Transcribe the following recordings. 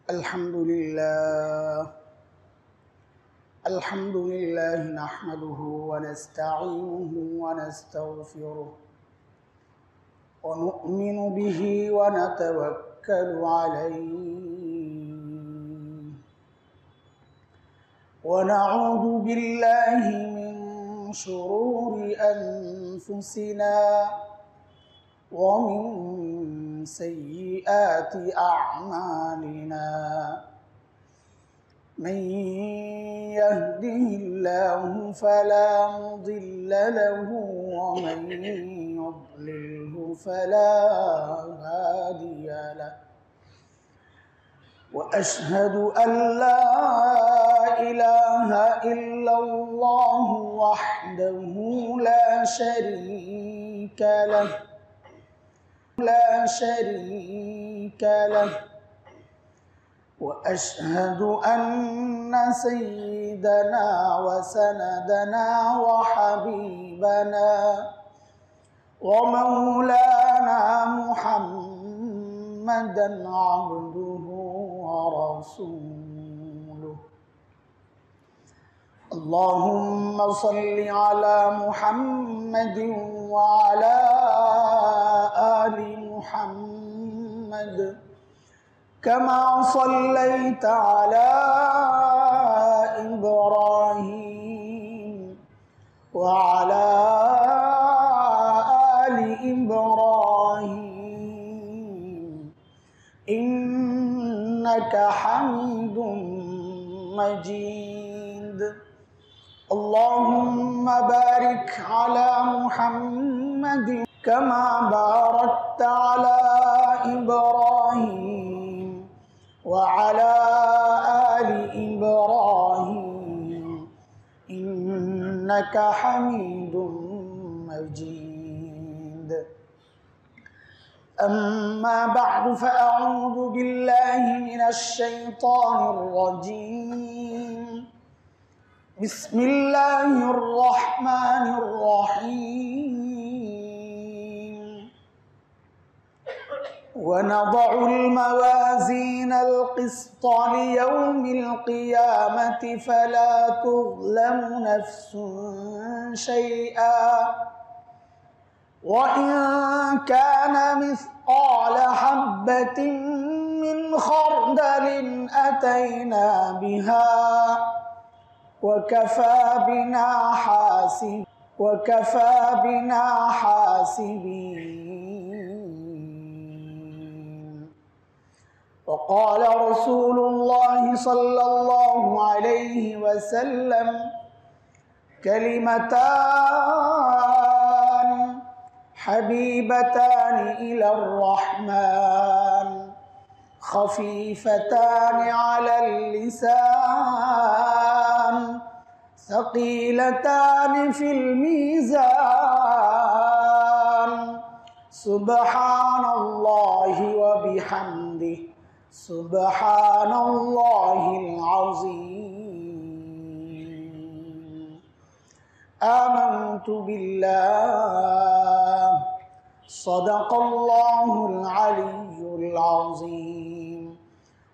الحمد لله نحمده ونستعينه ونستغفره ونؤمن به ونتوكل عليه ونعوذ بالله من شرور أنفسنا ومن سيئات أعمالنا من يهده الله فلا مضل له ومن يضلله فلا هادي له وأشهد أن لا إله إلا الله وحده لا شريك له وأشهد أن سيدنا وسندنا وحبيبنا ومولانا محمدا عبده ورسوله اللهم صل على محمد وعلى آل محمد كما صليت على إبراهيم وعلى آل إبراهيم إنك حميد مجيد اللهم بارك على محمد كما باركت على إبراهيم وعلى آل إبراهيم إنك حميد مجيد أما بعد فأعوذ بالله من الشيطان الرجيم بسم الله الرحمن الرحيم ونضع الموازين القسط ليوم القيامة فلا تظلم نفس شيئا وإن كان مثقال حبة من خردل أتينا بها وكفى بنا حاسبين وقال رسول الله صلى الله عليه وسلم كلمتان حبيبتان إلى الرحمن خفيفتان على اللسان ثقيلتان في الميزان سبحان الله وبحمده سبحان الله العظيم آمنت بالله صدق الله العلي العظيم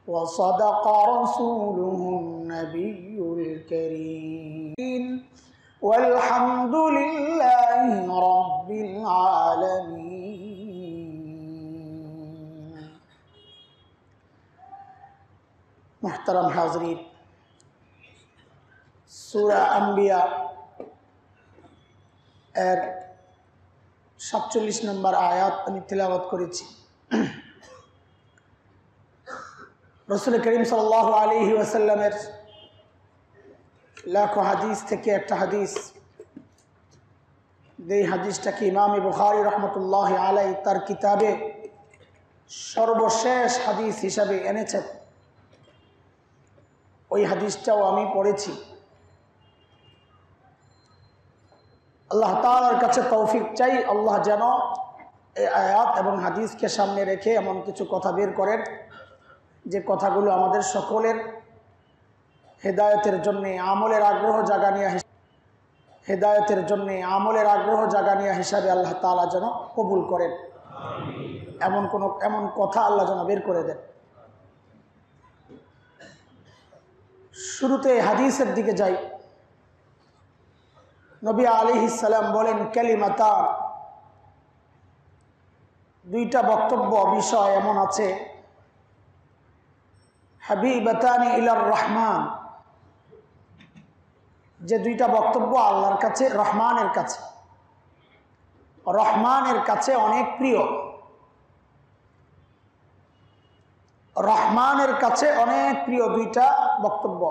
وصدق رسوله النبي الكريم والحمد لله رب العالمين محترم حاضرین সূরা আম্বিয়া এর 47 নম্বর আয়াত আমি তেলাওয়াত করেছি। রাসূল করিম সাল্লাল্লাহু আলাইহি ওয়াসাল্লামের লাখো হাদিস থেকে একটা হাদিস, এই হাদিসটাকে ইমাম বুখারী রাহমাতুল্লাহি আলাইহি তার কিতাবে সর্বশেষ হাদিস হিসাবে এনেছেন। ওই হাদিসটাও আমি পড়েছি। আল্লাহ তাআলার কাছে তৌফিক চাই, আল্লাহ যেন এই আয়াত এবং হাদিসকে সামনে রেখে এমন কিছু কথা বের করেন যে কথাগুলো আমাদের সকলের হেদায়েতের জন্য আমলের আগ্রহ জাগানিয়া হিসাবে আল্লাহ তাআলা যেন কবুল করেন। এমন কথা আল্লাহ যেন বের করে দেন। শুরুতে হাদিসের দিকে যাই। নবী আলাইহিস সালাম বলেন, কালিমাতা, দুইটা বক্তব্য বিষয় এমন আছে, হাবিবাতানি ইলার রহমান, যে দুইটা বক্তব্য আল্লাহর কাছে, রহমানের কাছে অনেক প্রিয়। রহমানের কাছে অনেক প্রিয় দুইটা বক্তব্য।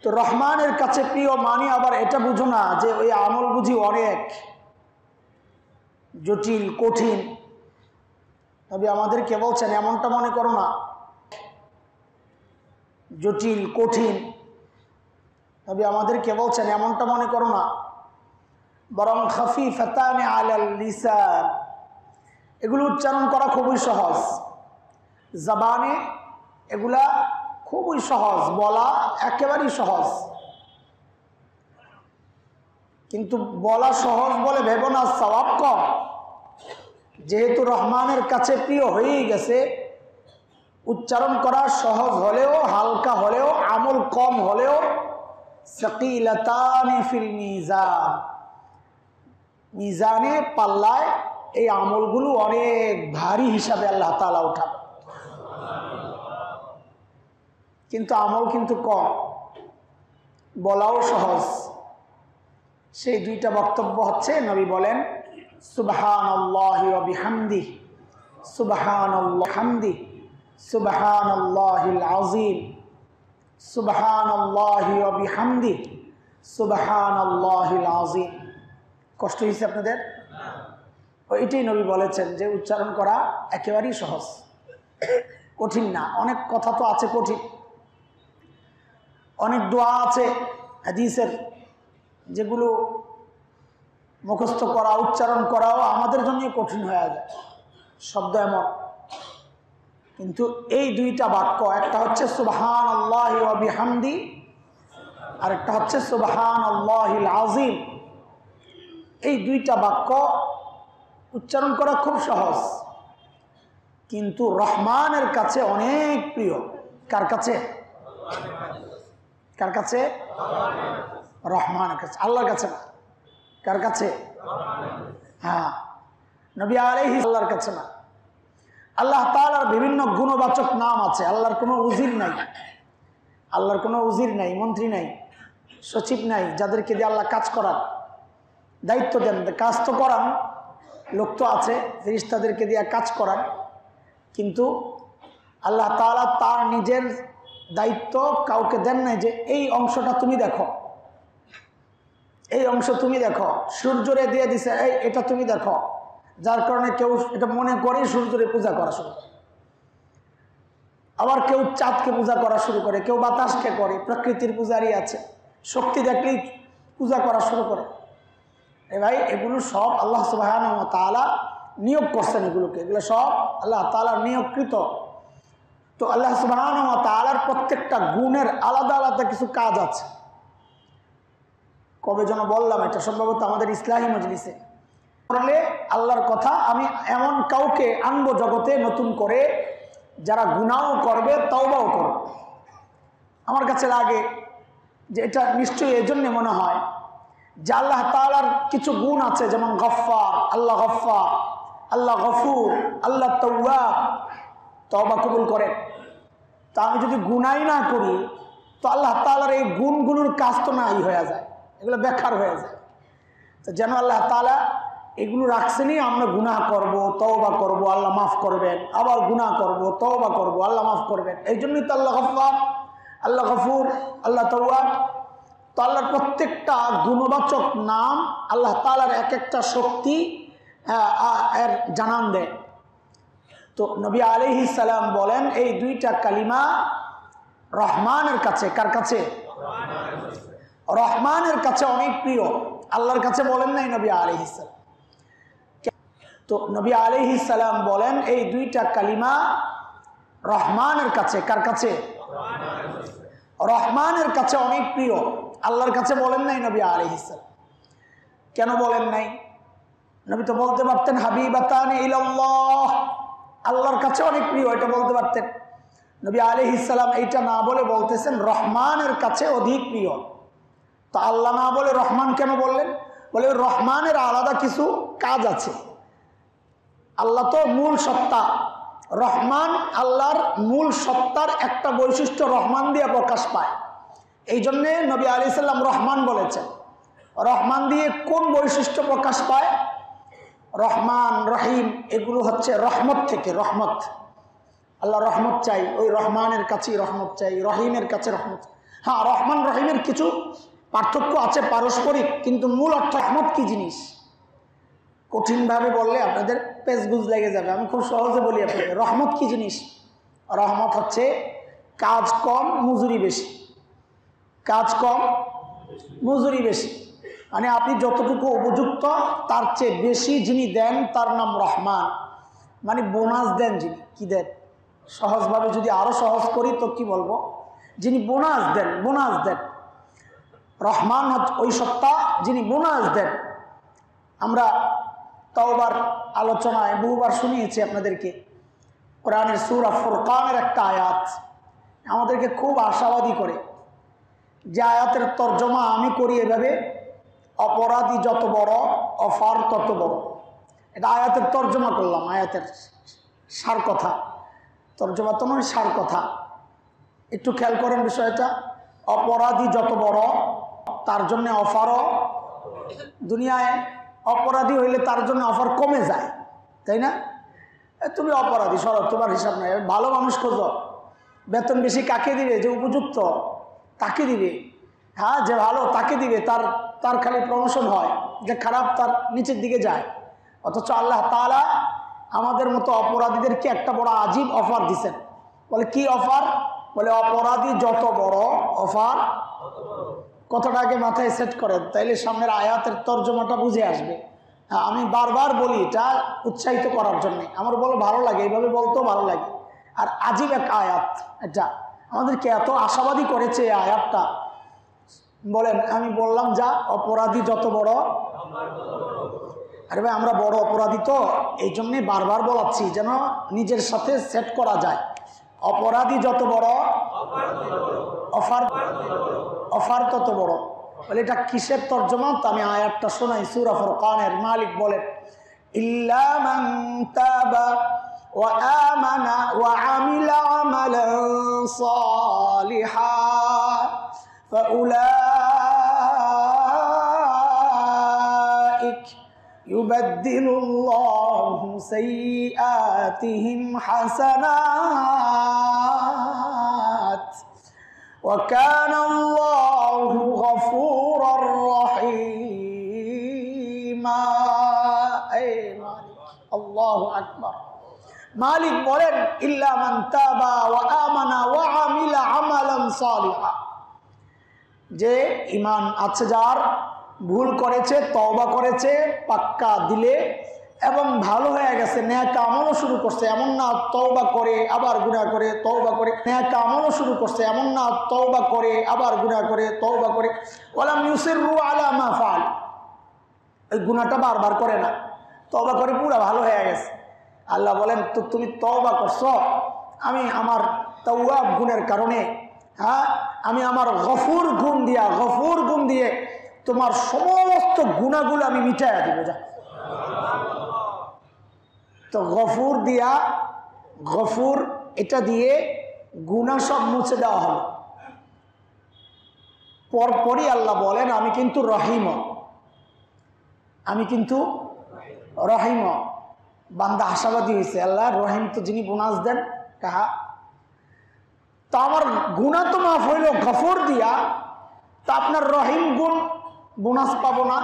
তো রহমানের কাছে প্রিয় মানে আবার এটা বুঝো না যে ওই আমল বুঝি অনেক জটিল কঠিন। নবী আমাদেরকে বলছেন এমনটা মনে করো না, জটিল কঠিন। নবী আমাদেরকে বলছেন এমনটা মনে করো না, বরং খাফিফাতানি আলাল লিসান, এগুলো উচ্চারণ করা খুবই সহজ, জবানে এগুলা খুবই সহজ, বলা একেবারেই সহজ। কিন্তু বলা সহজ বলে ভেবো না সওয়াব কম। যেহেতু রহমানের কাছে প্রিয় হয়েই গেছে, উচ্চারণ করা সহজ হলেও, হালকা হলেও, আমল কম হলেও, সাকিলাতানি ফিল মিজান, মিজানে পাল্লায় এই আমলগুলো অনেক ভারী হিসাবে আল্লাহ তাআলা উঠাবে। কিন্তু আমল কিন্তু কম, বলাও সহজ। সেই দুইটা বক্তব্য হচ্ছে, নবী বলেন সুবহানাল্লাহি ওয়া বিহামদিহি, সুবহানাল্লাহি হামদিহি, সুবহানাল্লাহিল আযীম, সুবহানাল্লাহি ওয়া বিহামদিহি, সুবহানাল্লাহিল আযীম। কষ্ট হয়েছে আপনাদের? এটাই নবী বলেছেন যে উচ্চারণ করা একেবারেই সহজ, কঠিন না। অনেক কথা তো আছে কঠিন, অনেক দোয়া আছে হাদিসের যেগুলো মুখস্থ করা, উচ্চারণ করাও আমাদের জন্যই কঠিন হয়ে যায়, শব্দ এমন। কিন্তু এই দুইটা বাক্য, একটা হচ্ছে সুবহানাল্লাহি ওয়া বিহামদি, আর একটা হচ্ছে সুবহানাল্লাহিল আযীম। এই দুইটা বাক্য উচ্চারণ করা খুব সহজ, কিন্তু রহমানের কাছে অনেক প্রিয়। কার কাছে? কার কাছে? রহমানের কাছে, আল্লাহর কাছে না। কার কাছে? হ্যাঁ, নবী আলাইহিস আল্লাহর কাছে না। আল্লাহ তাআলার বিভিন্ন গুণবাচক নাম আছে। আল্লাহর কোনো উজির নাই, আল্লাহর কোনো উজির নাই, মন্ত্রী নাই, সচিব নাই, যাদেরকে দিয়ে আল্লাহ কাজ করান, দায়িত্ব দেন। কাজ তো করান, লোক তো আছে, ফেরেশতাদেরকে দিয়ে কাজ করান। কিন্তু আল্লাহ তাআলা তার নিজের দায়িত্ব কাউকে দেন নাই যে এই অংশটা তুমি দেখো, এই অংশ তুমি দেখো। সূর্যরে দিয়ে দিছে, এই এটা তুমি দেখো, যার কারণে কেউ এটা মনে করে সূর্যরে পূজা করা শুরু করে। আবার কেউ চাঁদকে পূজা করা শুরু করে, কেউ বাতাসকে করে, প্রকৃতির পূজারই আছে, শক্তি দেখলেই পূজা করা শুরু করে। এ ভাই, এগুলো সব আল্লাহ সুবহানাহু ওয়া তাআলা নিয়োগ করছেন, এগুলোকে, এগুলো সব আল্লাহ তাআলার নিয়োগকৃত। তো আল্লাহ সুবহানাহু ওয়া তাআলার প্রত্যেকটা গুণের আলাদা আলাদা কিছু কাজ আছে। কবে যেন বললাম, এটা সম্ভবত আমাদের ইসলাহি মজলিসে। বললে আল্লাহর কথা, আমি এমন কাউকে আনবো জগতে নতুন করে, যারা গুনাহও করবে, তওবাও করবে। আমার কাছে লাগে যে এটা নিশ্চয়ই এজন্য মনে হয় যে আল্লাহ তাআলার কিছু গুণ আছে, যেমন গফফার, আল্লাহ গফফার, আল্লাহ গফুর, আল্লাহ তাওয়াব, তওবা কবুল করেন। তা আমি যদি গুনাই না করি, তো আল্লাহ তাআলার এই গুণগুলোর কাজ তো নাই হয়ে যায়, এগুলো বেকার হয়ে যায়। তো যেন আল্লাহ তাআলা এগুলো রাখছেনই, আমরা গুনাহ করব, তওবা করব, আল্লাহ মাফ করবেন, আবার গুনাহ করব, তওবা করব, আল্লাহ মাফ করবেন। এই জন্যই তো আল্লাহ গফফার, আল্লাহ গফুর, আল্লাহ তাওয়াব। তো আল্লাহর প্রত্যেকটা গুণবাচক নাম আল্লাহ তাআলার এক একটা শক্তি এর জানান দেয়। তো নবী আলাইহিস সালাম বলেন, এই দুইটা কালিমা রহমানের কাছে, কার কাছে? রহমানের কাছে অনেক প্রিয়। আল্লাহর কাছে বলেন নাই নবী আলাইহিস সালাম। তো নবী আলাইহিস সালাম বলেন, এই দুইটা কালিমা রহমানের কাছে, কার কাছে? রহমানের কাছে অনেক প্রিয়। আল্লাহর কাছে বলেন নাই নবী আলাইহিস সালাম। কেন বলেন নাই? নবী তো বলতে পারতেন হাবিবাতানি ইলাল্লাহ, আল্লাহর কাছে অনেক প্রিয়, এটা বলতে পারতেন। নবী আলাইহিস সালাম এইটা না বলে বলতেছেন রহমানের কাছে অধিক প্রিয়। তো আল্লাহ না বলে রহমান কেন বললেন? বলে রহমানের আলাদা কিছু কাজ আছে। আল্লাহ তো মূল সত্তা, রহমান আল্লাহর মূল সত্তার একটা বৈশিষ্ট্য রহমান দিয়ে প্রকাশ পায়। এই জন্যে নবী আলাইহিস সালাম রহমান বলেছেন। রহমান দিয়ে কোন বৈশিষ্ট্য প্রকাশ পায়? রহমান রহিম এগুলো হচ্ছে রহমত থেকে। রহমত, আল্লাহ রহমত চাই, ওই রহমানের কাছেই রহমত চাই, রহিমের কাছে রহমত। হ্যাঁ, রহমান রহিমের কিছু পার্থক্য আছে পারস্পরিক, কিন্তু মূল অর্থ রহমত কি জিনিস কঠিনভাবে বললে আপনাদের পেজগুজ লেগে যাবে। আমি খুব সহজে বলি আপনাদের, রহমত কি জিনিস? রহমত হচ্ছে কাজ কম মজুরি বেশি। কাজ কম মজুরি বেশি, মানে আপনি যতটুকু উপযুক্ত তার চেয়ে বেশি যিনি দেন তার নাম রহমান। মানে বোনাস দেন যিনি। কি দেন? সহজভাবে যদি আরো সহজ করি তো কি বলবো? যিনি বোনাস দেন, বোনাস দেন। রহমান ওই সত্তা যিনি বোনাস দেন। আমরা তাওবার আলোচনায় বহুবার শুনিয়েছি আপনাদেরকে, কোরআনের সূরা ফুরকানের একটা আয়াত আমাদেরকে খুব আশাবাদী করে। যে আয়াতের তর্জমা আমি করি এভাবে, অপরাধী যত বড় অফার তত বড়। এটা আয়াতের তর্জমা করলাম, আয়াতের সার কথা। তর্জমা তো নয়, সার কথা। একটু খেয়াল করেন বিষয়টা। অপরাধী যত বড় তার জন্য অফারও, দুনিয়ায় অপরাধী হইলে তার জন্য অফার কমে যায়, তাই না? তুমি অপরাধী, সরব, তোমার হিসাব নাই। ভালো মানুষ খোঁজো, বেতন বেশি কাকে দিবে? যে উপযুক্ত তাকে দিবে। হ্যাঁ, যে ভালো তাকে দিবে, তার খালি প্রমোশন হয়, যে খারাপ তার নিচের দিকে যায়। অথচ আল্লাহ তাআলা আমাদের মতো অপরাধীদেরকে একটা বড় আজীব অফার দিচ্ছেন। বলে কি অফার? বলে অপরাধী যত বড় অফার। কথাটাকে মাথায় সেট করেন, তাইলে সামনের আয়াতের তর্জমাটা বুঝে আসবে। হ্যাঁ, আমি বারবার বলি এটা উৎসাহিত করার জন্যে, আমার বলো ভালো লাগে, এইভাবে বলতেও ভালো লাগে। আর আজীব এক আয়াত, এটা আমাদেরকে এত আশাবাদী করেছে এই আয়াতটা। বলেন, আমি বললাম যা অপরাধী যত বড়। আরে ভাই, আমরা বড় অপরাধী তো, এই জন্যে বারবার বলাচ্ছি যেন নিজের সাথে সেট করা যায়। অপরাধী যত বড় অফার, অফার তত বড়। বলে এটা কিসের তর্জমা? তো আমি আয়াতটা শোনাই। সূরা ফুরকানের মালিক বলেন, ইল্লা মান তাবা ওয়া আমানা ওয়া আমিলা আমালান সালিহা ফাউলাইক ইউবাদদিলুল্লাহু সাইয়্যাতিহিম হাসানাত ওয়া কানা আল্লাহু গফুরার রহিমা। আল্লাহু আকবার। মালিক বলেন, ইল্লা মান তাবা ওয়া আমানা ওয়া আমিলা আমালান সালিহা, যে ঈমান আছে যার, ভুল করেছে, তওবা করেছে পাক্কা দিলে এবং ভালো হয়ে গেছে, নেক আমলও শুরু করছে। এমন না তওবা করে আবার গুনাহ করে, তওবা করে। নেক আমলও শুরু করছে, এমন না তওবা করে আবার গুনাহ করে, তওবা করে। ওয়ালাম ইউসিররু আলা মা ফাআল, এই গুনাহটা বারবার করে না, তওবা করে পুরো ভালো হয়ে গেছে। আল্লাহ বলেন, তো তুমি তওবা করছো, আমি আমার তাওয়াব গুণের কারণে, হ্যাঁ, আমি আমার গফুর গুণ দিয়ে তোমার সমস্ত গুনাহগুলো আমি মিটাইয়া দিব। যা, তো গফুর দিয়া, গফুর এটা দিয়ে গুনাহ সব মুছে দেওয়া হলো। পরপরই আল্লাহ বলেন, আমি কিন্তু রহিম, আমি কিন্তু রহিম। বান্দা আশাবাদী হয়েছে, আল্লাহ রহিম তো যিনি বোনাস দেন, কাহা তো আমার গুনাহ তো মাফ হইল গফুর দিয়া, তা আপনার রহিম গুণ বোনাস পাবো না?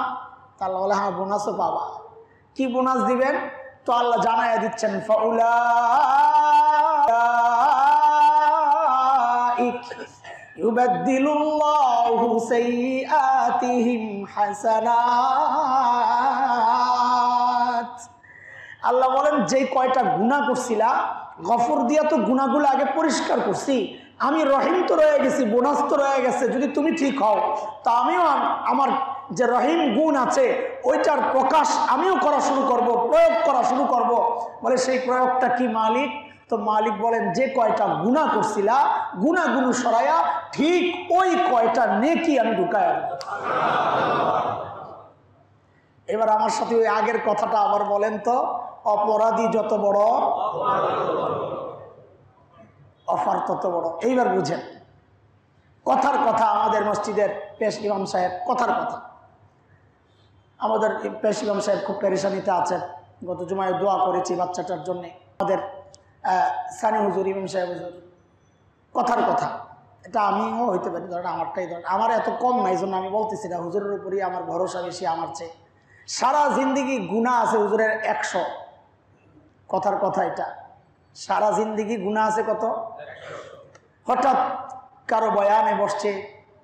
তা আল্লাহ বলে, হ্যাঁ বোনাসও পাবা। কি বোনাস দিবেন? তো আল্লাহ জানাইয়া দিচ্ছেন, ফাউলাইক ইউবাদদিলুল্লাহু সাইয়্যাতিহিম হাসানাত। আল্লাহ বলেন, যে কয়টা গুনাহ করছিলা, গফুর দিয়া তো গুনাহগুলো আগে পরিষ্কার করছি, আমি রহিম তো রয়ে গেছি, বোনাস তো রয়ে গেছে। যদি তুমি ঠিক হও তা আমিও আমার যে রহিম গুণ আছে ওইটার প্রকাশ আমিও করা শুরু করব, প্রয়োগ করা শুরু করব। বলে সেই প্রয়োগটা কি মালিক? তো মালিক বলেন যে কয়টা গুনাহ করছিলা গুনাহগুলো সরাইয়া ঠিক ওই কয়টা নেকি আমি ঢুকায়া দেব। এবার আমার সাথে ওই আগের কথাটা আবার বলেন তো, অপরাধী যত বড় অফার তত বড়। এইবার বুঝেন, কথার কথা আমাদের মসজিদের পেশ ইমাম সাহেব, কথার কথা আমাদের পেশ ইমাম সাহেব খুব পেরেশানিতে আছেন। গত জুমায় দোয়া করেছি বাচ্চাটার জন্য। আমাদের সানি হুজুর, ইমাম সাহেব হুজুর, কথার কথা, এটা আমিও হইতে পারি, ধরেন আমারটাই ধরেন, আমার এত কম নাই জন্য আমি বলতেছি না, হুজুরের উপরই আমার ভরসা বেশি আমার চেয়ে। সারা জিন্দিগি গুনাহ আছে হুজুরের 100, কথার কথা এটা, সারা জিন্দিগি গুনাহ আছে কত? হঠাৎ কারো বয়ানে বসছে,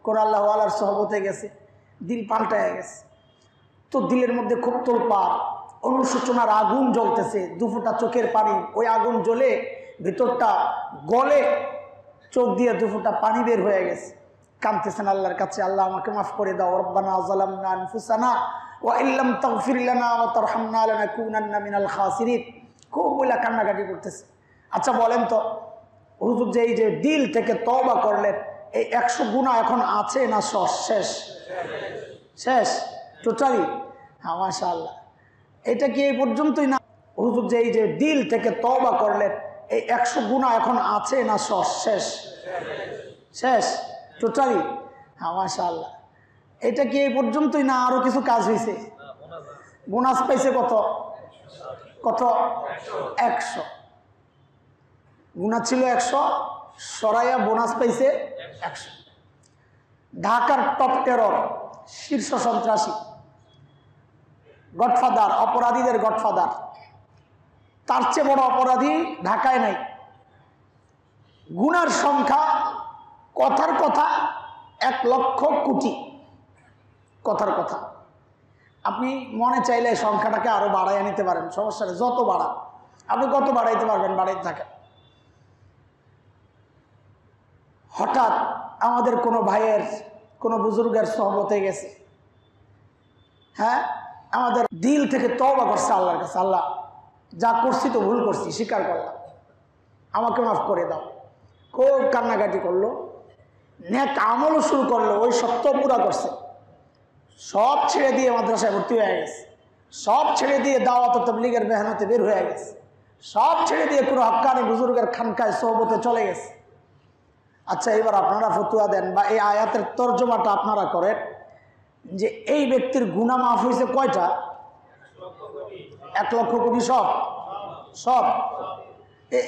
কোরআন আল্লাহর সহবতে গেছে, দিল পাল্টায় গেছে, তো দিলের মধ্যে খুব তোলপাড়, অনুশোচনার আগুন জ্বলতেছে, দুফোঁটা চোখের পানি, ওই আগুন জ্বলে ভিতরটা গলে চোখ দিয়ে দুফোঁটা পানি বের হয়ে গেছে। কাঁদতেছেন আল্লাহর কাছে, আল্লাহ আমাকে মাফ করে দাও, রব্বানা যালামনা আনফুসানা ওয়া ইল্লাম তাগফির লানা ওয়া তারহামনা লানাকুনান্না মিনাল খাসিরিন, খুব বলে কান্নাকাটি করতেছে। আচ্ছা বলেন তো হুজুর, যে এই যে দিল থেকে তওবা করলেন, এই 100 গুনাহ এখন আছে না শেষ? শেষ টোটালি? হ্যাঁ মাশাআল্লাহ। এটা কি এই পর্যন্তই না? হুজুর, যে এই যে দিল থেকে তওবা করলেন, এই 100 গুনাহ এখন আছে না শেষ? শেষ টোটালি? হ্যাঁ মাশাআল্লাহ। এটা কি এই পর্যন্তই না আরো কিছু কাজ হয়েছে? বোনাস পাইছে কত? 100। গুনাহ ছিল 100, সরাইয়া বোনাস পাইছে 100। ঢাকার টপ টেরর, শীর্ষ সন্ত্রাসী, গডফাদার, অপরাধীদের গডফাদার, তার চেয়ে বড় অপরাধী ঢাকায় নাই। গুনার সংখ্যা কথার কথা 1 লক্ষ কোটি, কথার কথা। আপনি মনে চাইলে সংখ্যাটাকে আরো বাড়াইয়া নিতে পারেন, সমস্যা নেই, যত বাড়ান আপনি কত বাড়াইতে পারবেন বাড়াইতে থাকেন। হঠাৎ আমাদের কোনো ভাইয়ের, কোনো বুজুর্গের সহবতে গেছে, হ্যাঁ, আমাদের দিল থেকে তওবা করছে আল্লাহর কাছে, আল্লাহ যা করছি তো ভুল করছি, স্বীকার করলাম, আমাকে মাফ করে দাও। খুব কান্নাকাটি করলো, নেক আমলও শুরু করলো, ওই সত্য পুরা করছে, সব ছেড়ে দিয়ে মাদ্রাসায় ভর্তি হয়ে গেছে, সব ছেড়ে দিয়ে দাওয়াত তাবলীগের মেহনতে বের হয়ে গেছে, সব ছেড়ে দিয়ে পুরো হক্কানি বুজুর্গের খানকায় সোহবতে চলে গেছে। আচ্ছা এবার আপনারা ফতুয়া দেন বা এই আয়াতের তর্জমাটা আপনারা করেন যে এই ব্যক্তির গুনাহ মাফ হয়েছে কয়টা? 1 লক্ষ কোটি। সব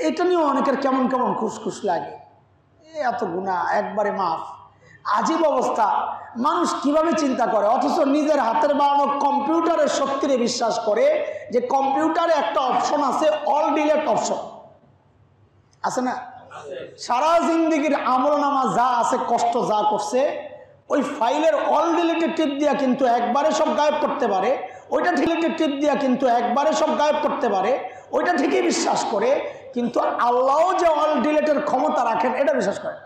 এটা নিয়েও অনেকের কেমন কেমন খুশখুশ লাগে, এত গুনাহ একবারে মাফ। আজীব অবস্থা, মানুষ কিভাবে চিন্তা করে, অথচ নিজের হাতের বানানো কম্পিউটারের শক্তিরে বিশ্বাস করে যে কম্পিউটারে একটা অপশন আছে, অল ডিলেট অপশন আছে না? সারা জিন্দেগির আমলনামা যা আছে, কষ্ট যা করছে, ওই ফাইলের অল ডিলেটে টিপ দিয়া কিন্তু একবারে সব গায়েব করতে পারে, ওইটা ডিলেটে টিপ দিয়া কিন্তু একবারে সব গায়েব করতে পারে, ওইটা ঠিকই বিশ্বাস করে, কিন্তু আল্লাহও যে অল ডিলেটের ক্ষমতা রাখেন এটা বিশ্বাস করে।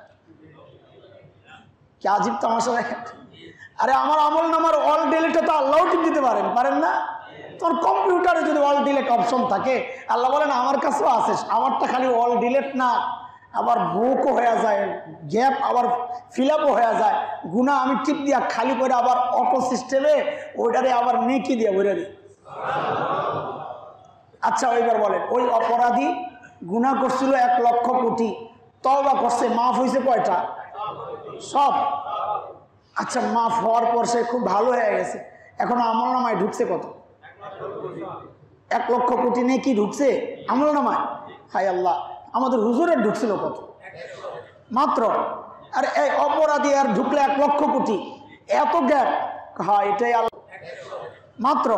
কি আজীব তামাশা দেখেন। আরে আমার আমলনামার অল ডিলেটে তো আল্লাহও টিপ দিতে পারেন না? তোর কম্পিউটারে যদি অল ডিলেট অপশন থাকে, আল্লাহ বলেন আমার কাছেও আছে, আমারটা খালি অল ডিলেট না, আবার বুকও হয়ে যায়, গ্যাপ আবার ফিল আপও হয়ে যায়, গুনাহ আমি টিপ দিয়া খালি করে আবার অটো সিস্টেমে ওইটারে আবার নেকি দিয়ে ভরে দিই। আচ্ছা ওইবার বলেন, ওই অপরাধী গুনাহ করছিল 1 লক্ষ কোটি, তওবা করছে, মাফ হয়েছে কয়টা? সব। আচ্ছা মাফ হওয়ার পর সে খুব ভালো হয়ে গেছে, এখন আমলনামায় ঢুকছে কত? 1 লক্ষ কোটি নেকি ঢুকছে আমলনামায়। হায় আল্লাহ, আমাদের হুজুরের ঢুকছিল কত? মাত্র। আর এই অপরাধী আর ঢুকলে 1 লক্ষ কোটি, এত গ্যাপ? হ্যাঁ এটাই আল্লাহ, মাত্র।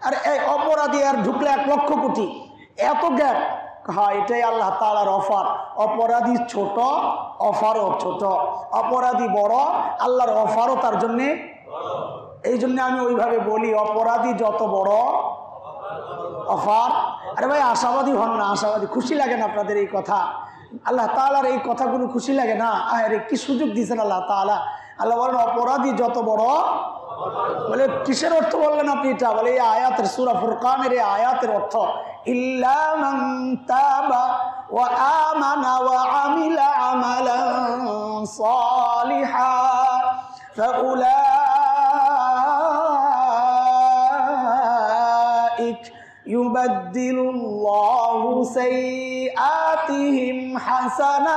আর এই অপরাধী আর ঢুকলে 1 লক্ষ কোটি, এত গ্যাপ? হ্যাঁ এটাই আল্লাহ তাআলার অফার। অপরাধী ছোট, অফারও ছোট, অপরাধী বড়, আল্লাহর অফারও তার জন্যে। এই জন্য আমি ওইভাবে বলি, অপরাধী যত বড় অফার। আরে ভাই আশাবাদী হন না, আশাবাদী। খুশি লাগে না আপনাদের এই কথা? আল্লাহ তাআলার এই কথাগুলো খুশি লাগে না? আরে কি সুযোগ দিয়েছেন আল্লাহ তাআলা। আল্লাহ বলেন অপরাধী যত বড়। বলে কিসের অর্থ বললেন আপনি এটা? বলে এই আয়াতের, সূরা ফুরকানের এই আয়াতের অর্থ, ইল্লা মান তাবা وآمن وعمل عملا صالحا فأولئك يبدل الله سيئاتهم حسنات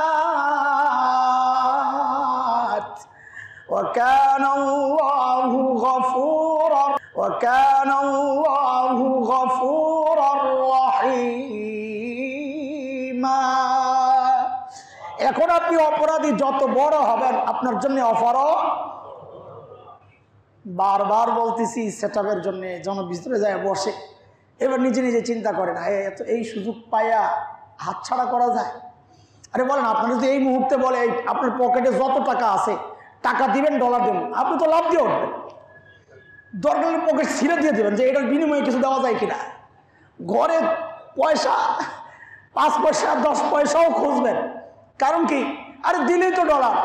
وكان الله غفورا رحيما। এখন আপনি অপরাধী যত বড় হবেন আপনার জন্য অফারও বারবার বলতেছি সেটআপের জন্য যেন ভিতরে যায় বসে এবার নিজে নিজে চিন্তা করেন এই সুযোগ পাইয়া হাতছাড়া করা যায়? আরে বলেন, আপনার যদি এই মুহূর্তে বলে আপনার পকেটে যত টাকা আছে টাকা দিবেন ডলার দেবেন, আপনি তো লাভ দিয়ে উঠবেন, দরকার পকেট ছিঁড়ে দিয়ে দেবেন যে এটার বিনিময়ে কিছু দেওয়া যায় কিনা। ঘরে পয়সা 5 পয়সা 10 পয়সাও খুঁজবেন, কারণ কি? আরে দিলেই তো ডলার,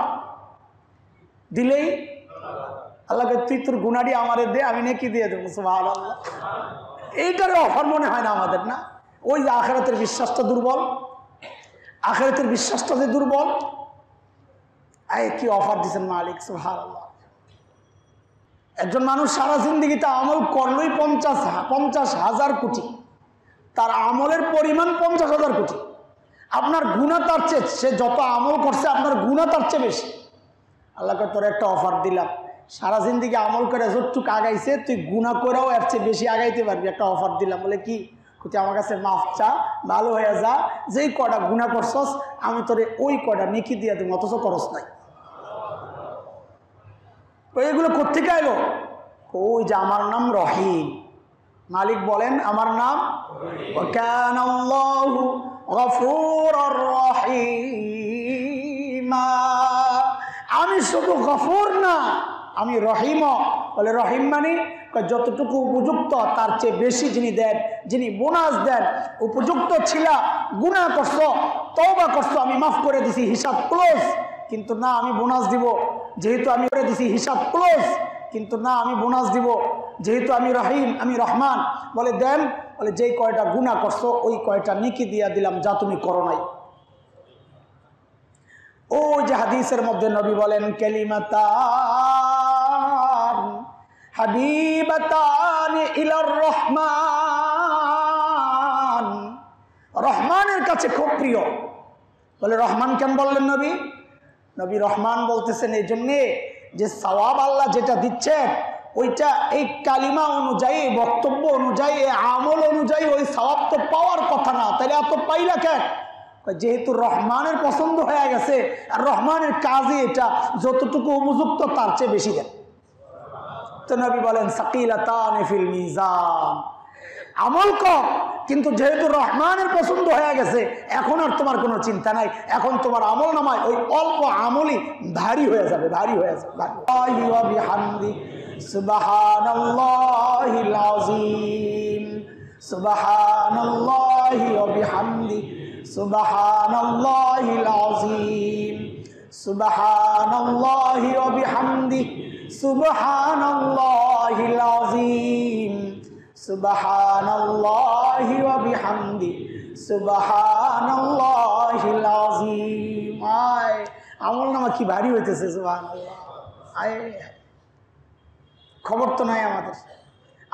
দিলেই আল্লাহকে তুই তোর গুনারি আমারে দে, আমি নেকি দিয়ে দেবো। সুবহানাল্লাহ। এইটার অফার মনে হয় না আমাদের, না? ওই যে আখিরাতের বিশ্বাসটা দুর্বল, আখিরাতের বিশ্বাসটা যে দুর্বল। কি অফার দিচ্ছেন মালিক, সুবহানাল্লাহ। একজন মানুষ সারা জিন্দেগিতে আমল করলই 50,000 কোটি, তার আমলের পরিমাণ 50,000 কোটি। আপনার গুনাহ তার চেয়ে, সে যত আমল করছে আপনার গুনাহ তার চেয়ে বেশি। আল্লাহকে তোর একটা অফার দিলাম, সারা জিন্দেগি আমল করে যতটুক আগাইছে তুই গুনাহ করেও এর চেয়ে বেশি আগাইতে পারবি, একটা অফার দিলাম। বলে কি? তুই আমার কাছে মাফ চা, ভালো হয়ে যা, যেই কটা গুনাহ করছস আমি তোরে ওই কটা নেকি দিয়ে দেবো, অথচ করস নাই। এগুলো কোত্থেকে এলো? ওই যে আমার নাম রহিম, মালিক বলেন আমার নাম কানাল্লাহু গফুরুর রহিমা। আমি শুধু গফুর না, আমি রহিম। বলে রহিম মানে যতটুকু উপযুক্ত তার চেয়ে বেশি যিনি দেন, যিনি বোনাস দেন। উপযুক্ত ছিলা, গুনাহ করছো, তওবা করছো, আমি মাফ করে দিছি, হিসাব ক্লোজ। কিন্তু না, আমি বোনাস দিব, যেহেতু আমি করে দিছি হিসাব ক্লোজ। কিন্তু না, আমি বোনাস দিব যেহেতু আমি রহিম, আমি রহমান। বলে দেন, বলে যেই কয়টা গুনাহ করছো ওই কয়টা নেকি দিয়া দিলাম যা তুমি করো নাই। ওই যে হাদিসের মধ্যে নবী বলেন কালিমাতান হাবিবাতান ইলার রহমান, রহমানের কাছে খুব প্রিয়। বলে রহমান কেন বললেন নবী? নবী রহমান বলতেছেন এই জন্যে যে সওয়াব আল্লাহ যেটা দিচ্ছেন ওইটা এই কালিমা অনুযায়ী, বক্তব্য অনুযায়ী, আমল অনুযায়ী ওই সওয়াব তো পাওয়ার কথা না, তাহলে এত পাইলা কেন? যেহেতু রহমানের পছন্দ হয়ে গেছে আর রহমানের কাজে এটা যতটুকু উপযুক্ত তার চেয়ে বেশি দেন। তো নবী বলেন সাকিলাতান ফিল মিজান, আমল কম কিন্তু যেহেতু রহমানের পছন্দ হয়ে গেছে এখন আর তোমার কোনো চিন্তা নাই, এখন তোমার আমল নামায় ওই অল্প আমলই ভারী হয়ে যাবে, ভারী হয়ে যাবে। সুবহানাল্লাহিল আযীম, সুবহানাল্লাহি ওয়া বিহামদি, সুবহানাল্লাহিল আযীম, সুবহানাল্লাহি ওয়া বিহামদি, সুবহানাল্লাহিল আযীম, সুবহানাল্লাহি ওয়া বিহামদি, সুবহানাল্লাহিল আযীম। আমল নামা কি ভারী হইতেছে, সুবহানাল্লাহ। খবর তো নাই আমাদের,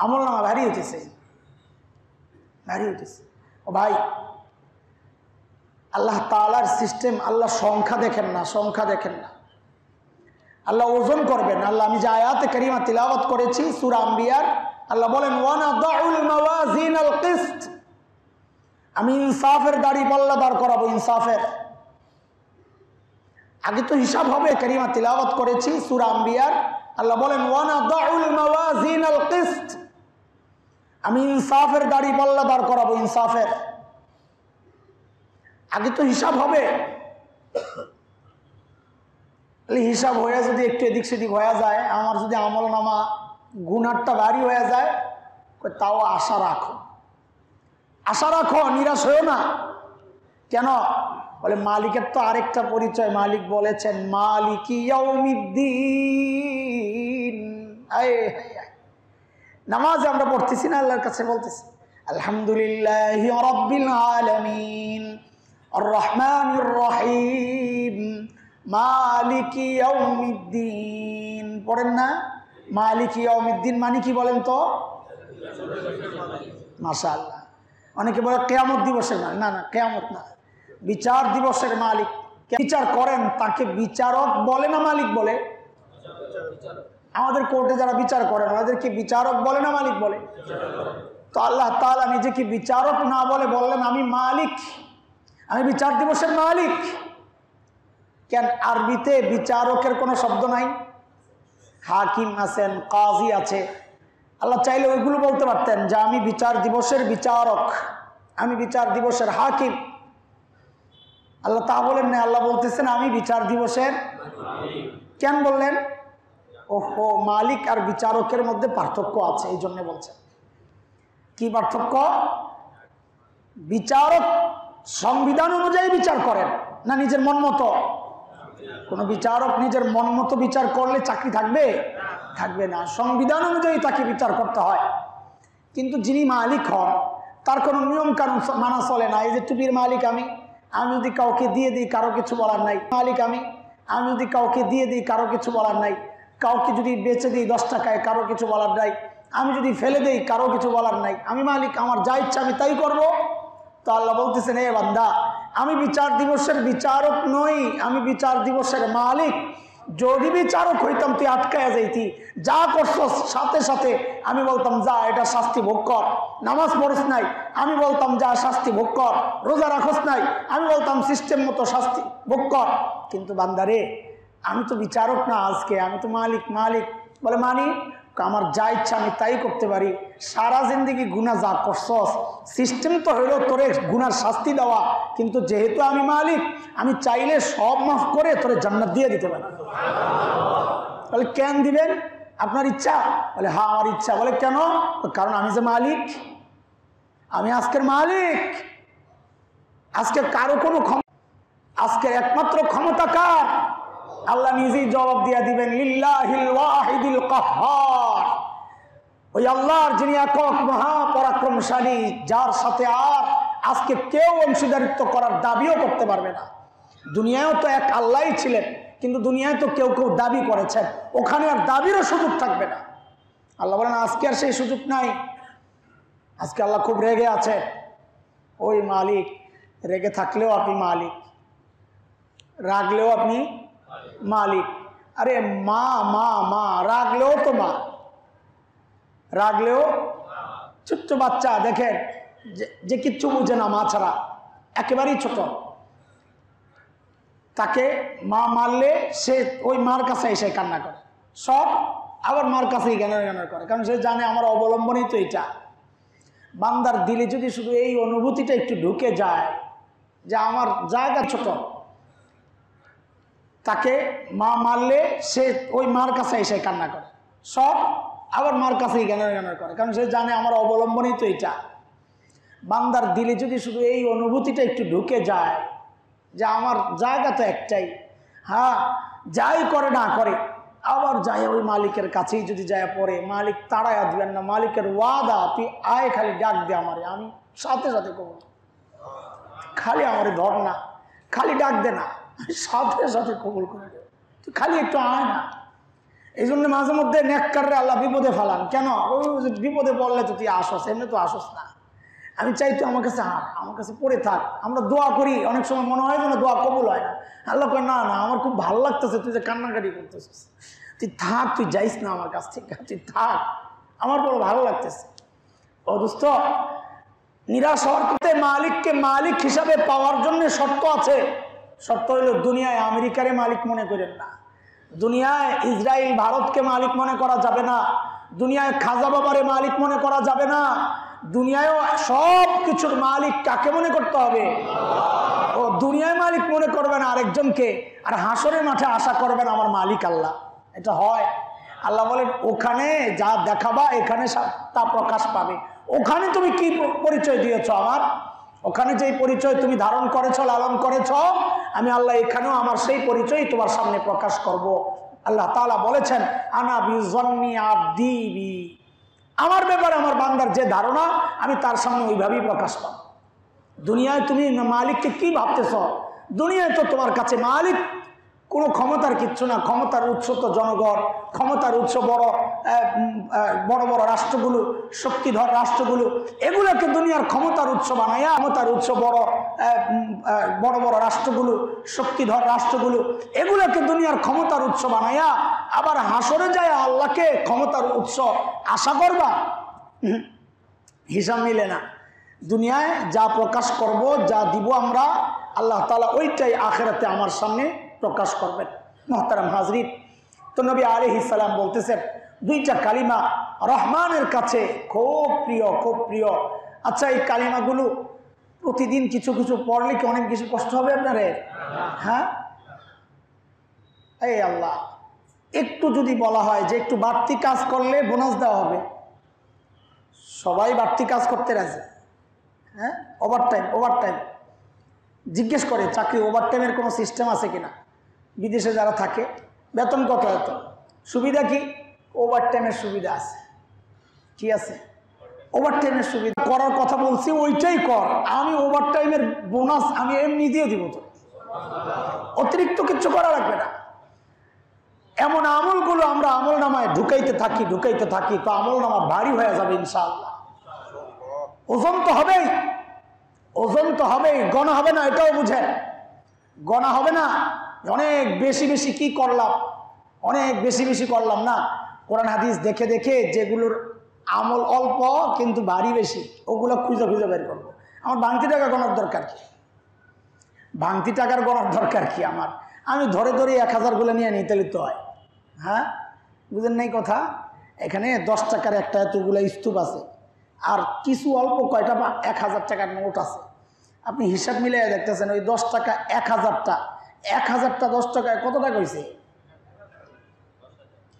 আমল নামা ভারী হইতেছে, ভারী হইতেছে। ও ভাই, আল্লাহ তাআলার সিস্টেম, আল্লাহ সংখ্যা দেখেন না, সংখ্যা দেখেন না, আল্লাহ ওজন করবেন। আল্লাহ, আমি যে আয়াতে কারিমা তিলাওয়াত করেছি সূরা আম্বিয়ার, আল্লাহ বলেন ওয়ানাদাউল মাওয়াজিনাল কিসত, আমি ইনসাফের দাড়ি পাল্লা দাঁড় করাবো, ইনসাফের। আগে তো হিসাব হবে, কারিমা তিলাওয়াত করেছি সূরা আম্বিয়ার, আল্লাহ বলেন ওয়ানাদাউল মাওয়াজিনাল কিসত, আমি ইনসাফের দাড়ি পাল্লা দাঁড় করাবো, ইনসাফের। আগে তো হিসাব হবে, হিসাব হয়ে যদি একটু এদিক সেদিক হয়ে যায়, আমার যদি আমল নামা গুনাহটা ভারী হয়ে যায়, তাও আশা রাখো, আশা রাখো, নিরাশ হয়েও না। কেন? বলে মালিকের তো আরেকটা পরিচয়, মালিক বলেছেন মালিকি ইয়াউমিদ্দিন। নামাজে আমরা পড়তেছি না, আল্লাহর কাছে বলতেছি আলহামদুলিল্লাহি রাব্বিল আলামিন আর রহমানির রহিম মালিকি ইয়াউমিদ্দিন। পড়েন না? মালিকি ইয়াউমিদ্দিন মানে কি বলেন তো? মাশাআল্লাহ। অনেকে বলে কিয়ামত দিবসের মালিক। না না, কিয়ামত না, বিচার দিবসের মালিক। বিচার করেন তাকে বিচারক বলে না মালিক বলে? আমাদের কোর্টে যারা বিচার করেন ওনাদেরকে বিচারক বলে না মালিক বলে? তো আল্লাহ তাআলা নিজেকে বিচারক না বলে বললেন আমি মালিক, আমি বিচার দিবসের মালিক। কেন আরবিতে বিচারকের কোনো শব্দ নাই? হাকিম আছেন, কাজী আছে। আল্লাহ চাইলে ওইগুলো বলতে পারতেন যে আমি বিচার দিবসের বিচারক, আমি বিচার দিবসের হাকিম। আল্লাহ তা বলেন না, আল্লাহ বলতেছেন আমি বিচার দিবসের। কেন বললেন? ওহো, মালিক আর বিচারকের মধ্যে পার্থক্য আছে, এই জন্য বলছেন। কি পার্থক্য? বিচারক সংবিধান অনুযায়ী বিচার করেন না নিজের মন মতো? কোন বিচারক নিজের মন মতো বিচার করলে চাকরি থাকবে? থাকবে না। সংবিধান অনুযায়ী তাকে বিচার করতে হয়। কিন্তু যিনি মালিক হন তার কোনো নিয়ম কানুন মানা চলে না। এই যে টুপির মালিক আমি যদি কাউকে দিয়ে দিই কারো কিছু বলার নাই। মালিক আমি যদি কাউকে দিয়ে দিই কারো কিছু বলার নাই। কাউকে যদি বেচে দিই 10 টাকায় কারো কিছু বলার নাই। আমি যদি ফেলে দেই কারো কিছু বলার নাই। আমি মালিক, আমার যা ইচ্ছা আমি তাই করব। তো আল্লাহ বলতেছেন এ বান্দা, আমি বিচার দিবসের বিচারক নই, আমি বিচার দিবসের মালিক। যদি বিচারক হইতাম তুই আটকায়া যাইতি, যা করছস সাথে সাথে আমি বলতাম যা এটা শাস্তি ভোগ কর। নামাজ পড়স নাই, আমি বলতাম যা শাস্তি ভোগ কর। রোজা রাখস নাই, আমি বলতাম সিস্টেম মতো শাস্তি ভোগ কর। কিন্তু বান্দারে আমি তো বিচারক না, আজকে আমি তো মালিক। মালিক বলে মানি আমার যা ইচ্ছা আমি তাই করতে পারি। সারা জিন্দেগি গুনাহ যা করছস, সিস্টেম তো হইল তোরে গুনার শাস্তি দেওয়া, কিন্তু যেহেতু আমি মালিক আমি চাইলে সব মাফ করে তোরে জান্নাত দিয়ে দিতে পারি। বলে কেন দিবেন? আপনার ইচ্ছা? বলে হ্যাঁ আমার ইচ্ছা। বলে কেন? কারণ আমি যে মালিক, আমি আজকের মালিক। আজকে কারো কোনো ক্ষমতা, আজকে একমাত্র ক্ষমতা কার? আল্লাহ নিজেই জবাব দিয়ে দিবেন লিল্লাহিল ওয়াহিদিল কাহ্হার। ওই আল্লাহর যিনি একক মহাপরাক্রমশালী, যার সাথে আর আজকে কেউ অংশীদারিত্ব করার দাবিও করতে পারবে না। দুনিয়ায়ও তো এক আল্লাহই ছিলেন, কিন্তু দুনিয়ায় তো কেউ কেউ দাবি করেছেন, ওখানে আর দাবিরও সুযোগ থাকবে না। আল্লাহ বলেন আজকে আর সেই সুযোগ নাই। আজকে আল্লাহ খুব রেগে আছে। ওই মালিক, রেগে থাকলেও আপনি মালিক, রাগলেও আপনি মালিক। আরে মা মা মা রাগলেও তো মা, রাগলেও ছোট্ট বাচ্চা দেখেন যে কিচ্ছু বুঝে না, মা ছাড়া একেবারেই ছোট, তাকে মা মারলে সে ওই মার কাছে এসে কান্না করে সব, আবার মার কাছেই জ্ঞানের জ্ঞানের করে, কারণ সে জানে আমার অবলম্বনই তো এটা। বান্দার দিলে যদি শুধু এই অনুভূতিটা একটু ঢুকে যায় যে আমার জায়গা ছোট, তাকে মা মারলে সে ওই মার কাছে এসে কান্না করে সব, আবার মার কাছেই জ্ঞানের জ্ঞানের করে, কারণ সে জানে আমার অবলম্বনই তো এটা। বান্দার দিলে যদি শুধু এই অনুভূতিটা একটু ঢুকে যায় যে আমার জায়গা তো একটাই, হ্যাঁ যাই করে না করে আবার যাই ওই মালিকের কাছেই যদি যায় পড়ে, মালিক তাড়াইয়া দিবেন না, মালিকের ওয়াদা তুই আয় খালি ডাক দে আমারে, আমি সাথে সাথে কবুল, খালি আমারে ধর না, খালি ডাক দে না, সাথে সাথে কবুল করে দে, তুই খালি একটু আয় না। এই জন্য মাঝে মধ্যে নেককাররে আল্লাহ বিপদে ফেলান। কেন? ওই বিপদে পড়লে তো তুই আসস, এমনি তো আসস না, আমি চাই তুই আমার কাছে আমার কাছে পড়ে থাক। আমরা দোয়া করি, অনেক সময় মনে হয় যেন দোয়া কবুল হয় না। আল্লাহ কয় না না, আমার খুব ভালো লাগতেছে তুই যে কান্নাকাটি করতেছিস, তুই থাক, তুই যাইস না আমার কাছ থেকে, তুই থাক, আমার বড় ভালো লাগতেছে। ও দোস্ত, নিরাশ হওয়ার করতে মালিককে মালিক হিসাবে পাওয়ার জন্য শর্ত আছে। শর্ত হইল দুনিয়ায় আমেরিকারে মালিক মনে করেন না, দুনিয়ায় ইসরায়েল ভারতকে মালিক মনে করা যাবে না, দুনিয়ায় খাজা বাবারে মালিক মনে করা যাবে না, দুনিয়ায়ও সব কিছুর মালিক কাকে মনে করতে হবে? ও দুনিয়ায় মালিক মনে করবেন আরেকজনকে, আর হাসরের মাঠে আশা করবেন আমার মালিক আল্লাহ। এটা হয়? আল্লাহ বলেন ওখানে যা দেখাবা এখানে তা প্রকাশ পাবে। ওখানে তুমি কি পরিচয় দিয়েছ আমার, ওখানে যেই পরিচয় তুমি ধারণ করেছ, লালন করেছ, আমি আল্লাহ এখানেও আমার সেই পরিচয় তোমার সামনে প্রকাশ করব। আল্লাহ তাআলা বলেছেন আনা বিজন্নি আবদি বি, আমার ব্যাপারে আমার বান্দার যে ধারণা আমি তার সামনে ওইভাবেই প্রকাশ পাব। দুনিয়ায় তুমি মালিককে কি ভাবতেছ? দুনিয়ায় তো তোমার কাছে মালিক কোনো ক্ষমতার কিচ্ছু না। ক্ষমতার উৎস তো জনগণ, ক্ষমতার উৎস বড় বড় রাষ্ট্রগুলো, শক্তিধর রাষ্ট্রগুলো, এগুলোকে দুনিয়ার ক্ষমতার উৎস বানাইয়া, ক্ষমতার উৎস বড় রাষ্ট্রগুলো, শক্তিধর রাষ্ট্রগুলো, এগুলোকে দুনিয়ার ক্ষমতার উৎস বানাইয়া আবার হাসরে যায় আল্লাহকে ক্ষমতার উৎস আশা করবা? হিসাব মিলে না। দুনিয়ায় যা প্রকাশ করব, যা দিব আমরা, আল্লাহ তাআলা ওইটাই আখিরাতে আমার সামনে প্রকাশ করবেন। মুহতারাম হাজরিন, তো নবী আলাইহিস সালাম বলতেছেন দুইটা কালিমা রহমানের কাছে খুব প্রিয়, খুব প্রিয়। আচ্ছা, এই কালিমাগুলো প্রতিদিন কিছু কিছু পড়লে কি অনেক বেশি কষ্ট হবে আপনারে? হ্যাঁ, এই আল্লাহ, একটু যদি বলা হয় যে একটু বাড়তি কাজ করলে বোনাস দেওয়া হবে, সবাই বাড়তি কাজ করতে রাজি। হ্যাঁ, ওভারটাইম জিজ্ঞেস করে চাকরি ওভারটাইমের কোনো সিস্টেম আছে কিনা। বিদেশে যারা থাকে বেতন কত, এত সুবিধা কি? ওভারটাইমের সুবিধা আছে। কি আছে? ওভারটাইমের সুবিধা। করার কথা বলছি ওইটাই কর, আমি ওভারটাইমের বোনাস আমি এমনি দিয়ে দিব, তো অতিরিক্ত কিছু করা লাগবে না। এমন আমলগুলো আমরা আমল নামায় ঢুকাইতে থাকি, তো আমল নামা ভারী হয়ে যাবে ইনশাআল্লাহ। ওজন তো হবেই, গণা হবে না, এটাও বুঝেন। গণা হবে না অনেক বেশি কি করলাম, অনেক বেশি করলাম না। কোরআন হাদিস দেখে যেগুলোর আমল অল্প কিন্তু ভারী বেশি, ওগুলো খুঁজে বের করবো। আমার ভাঙতি টাকা গণার দরকার কি? আমি ধরে 1000 গুলো নিয়ে নিতে তো হয়। হ্যাঁ, বুঝেন নাই কথা? এখানে 10 টাকার একটা এতগুলো স্তূপ আছে, আর কিছু অল্প কয়টা 1000 টাকার নোট আছে। আপনি হিসাব মিলিয়ে দেখতেছেন ওই 10 টাকা 1000টা 10 টাকায় কত টাকা হয়েছে?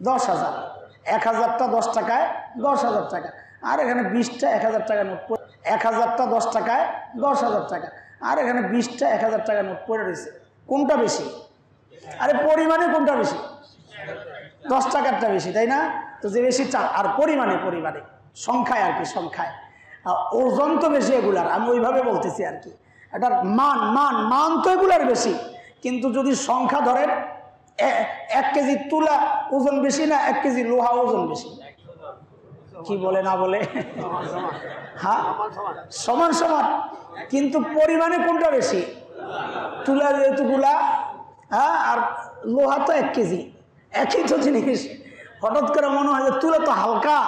10,000। 1000টা 10 টাকায় 10,000 টাকা। আর এখানে 20টা 1000 টাকা নোট, 1000টা 10 টাকায় 10,000 টাকা। আর এখানে 20টা 1000 টাকা নোট পড়ে রয়েছে। কোনটা বেশি? আরে পরিমাণে কোনটা বেশি? 10 টাকারটা বেশি, তাই না? তো যে বেশি আর পরিমাণে সংখ্যায় আর কি, সংখ্যায়। ওজন তো বেশি এগুলার, আমি ওইভাবে বলতেছি আর কি। এটার মান তো এগুলার বেশি, কিন্তু যদি সংখ্যা ধরেন 1 কেজি তুলা ওজন বেশি না 1 কেজি লোহা ওজন বেশি? কি বলে না বলে? হ্যাঁ, সমান, কিন্তু পরিমাণে কোনটা বেশি? তুলা যেহেতুগুলা, হ্যাঁ, আর লোহা তো 1 কেজি, একই তো জিনিস। হঠাৎ করে মনে হয় যে তুলা তো হালকা,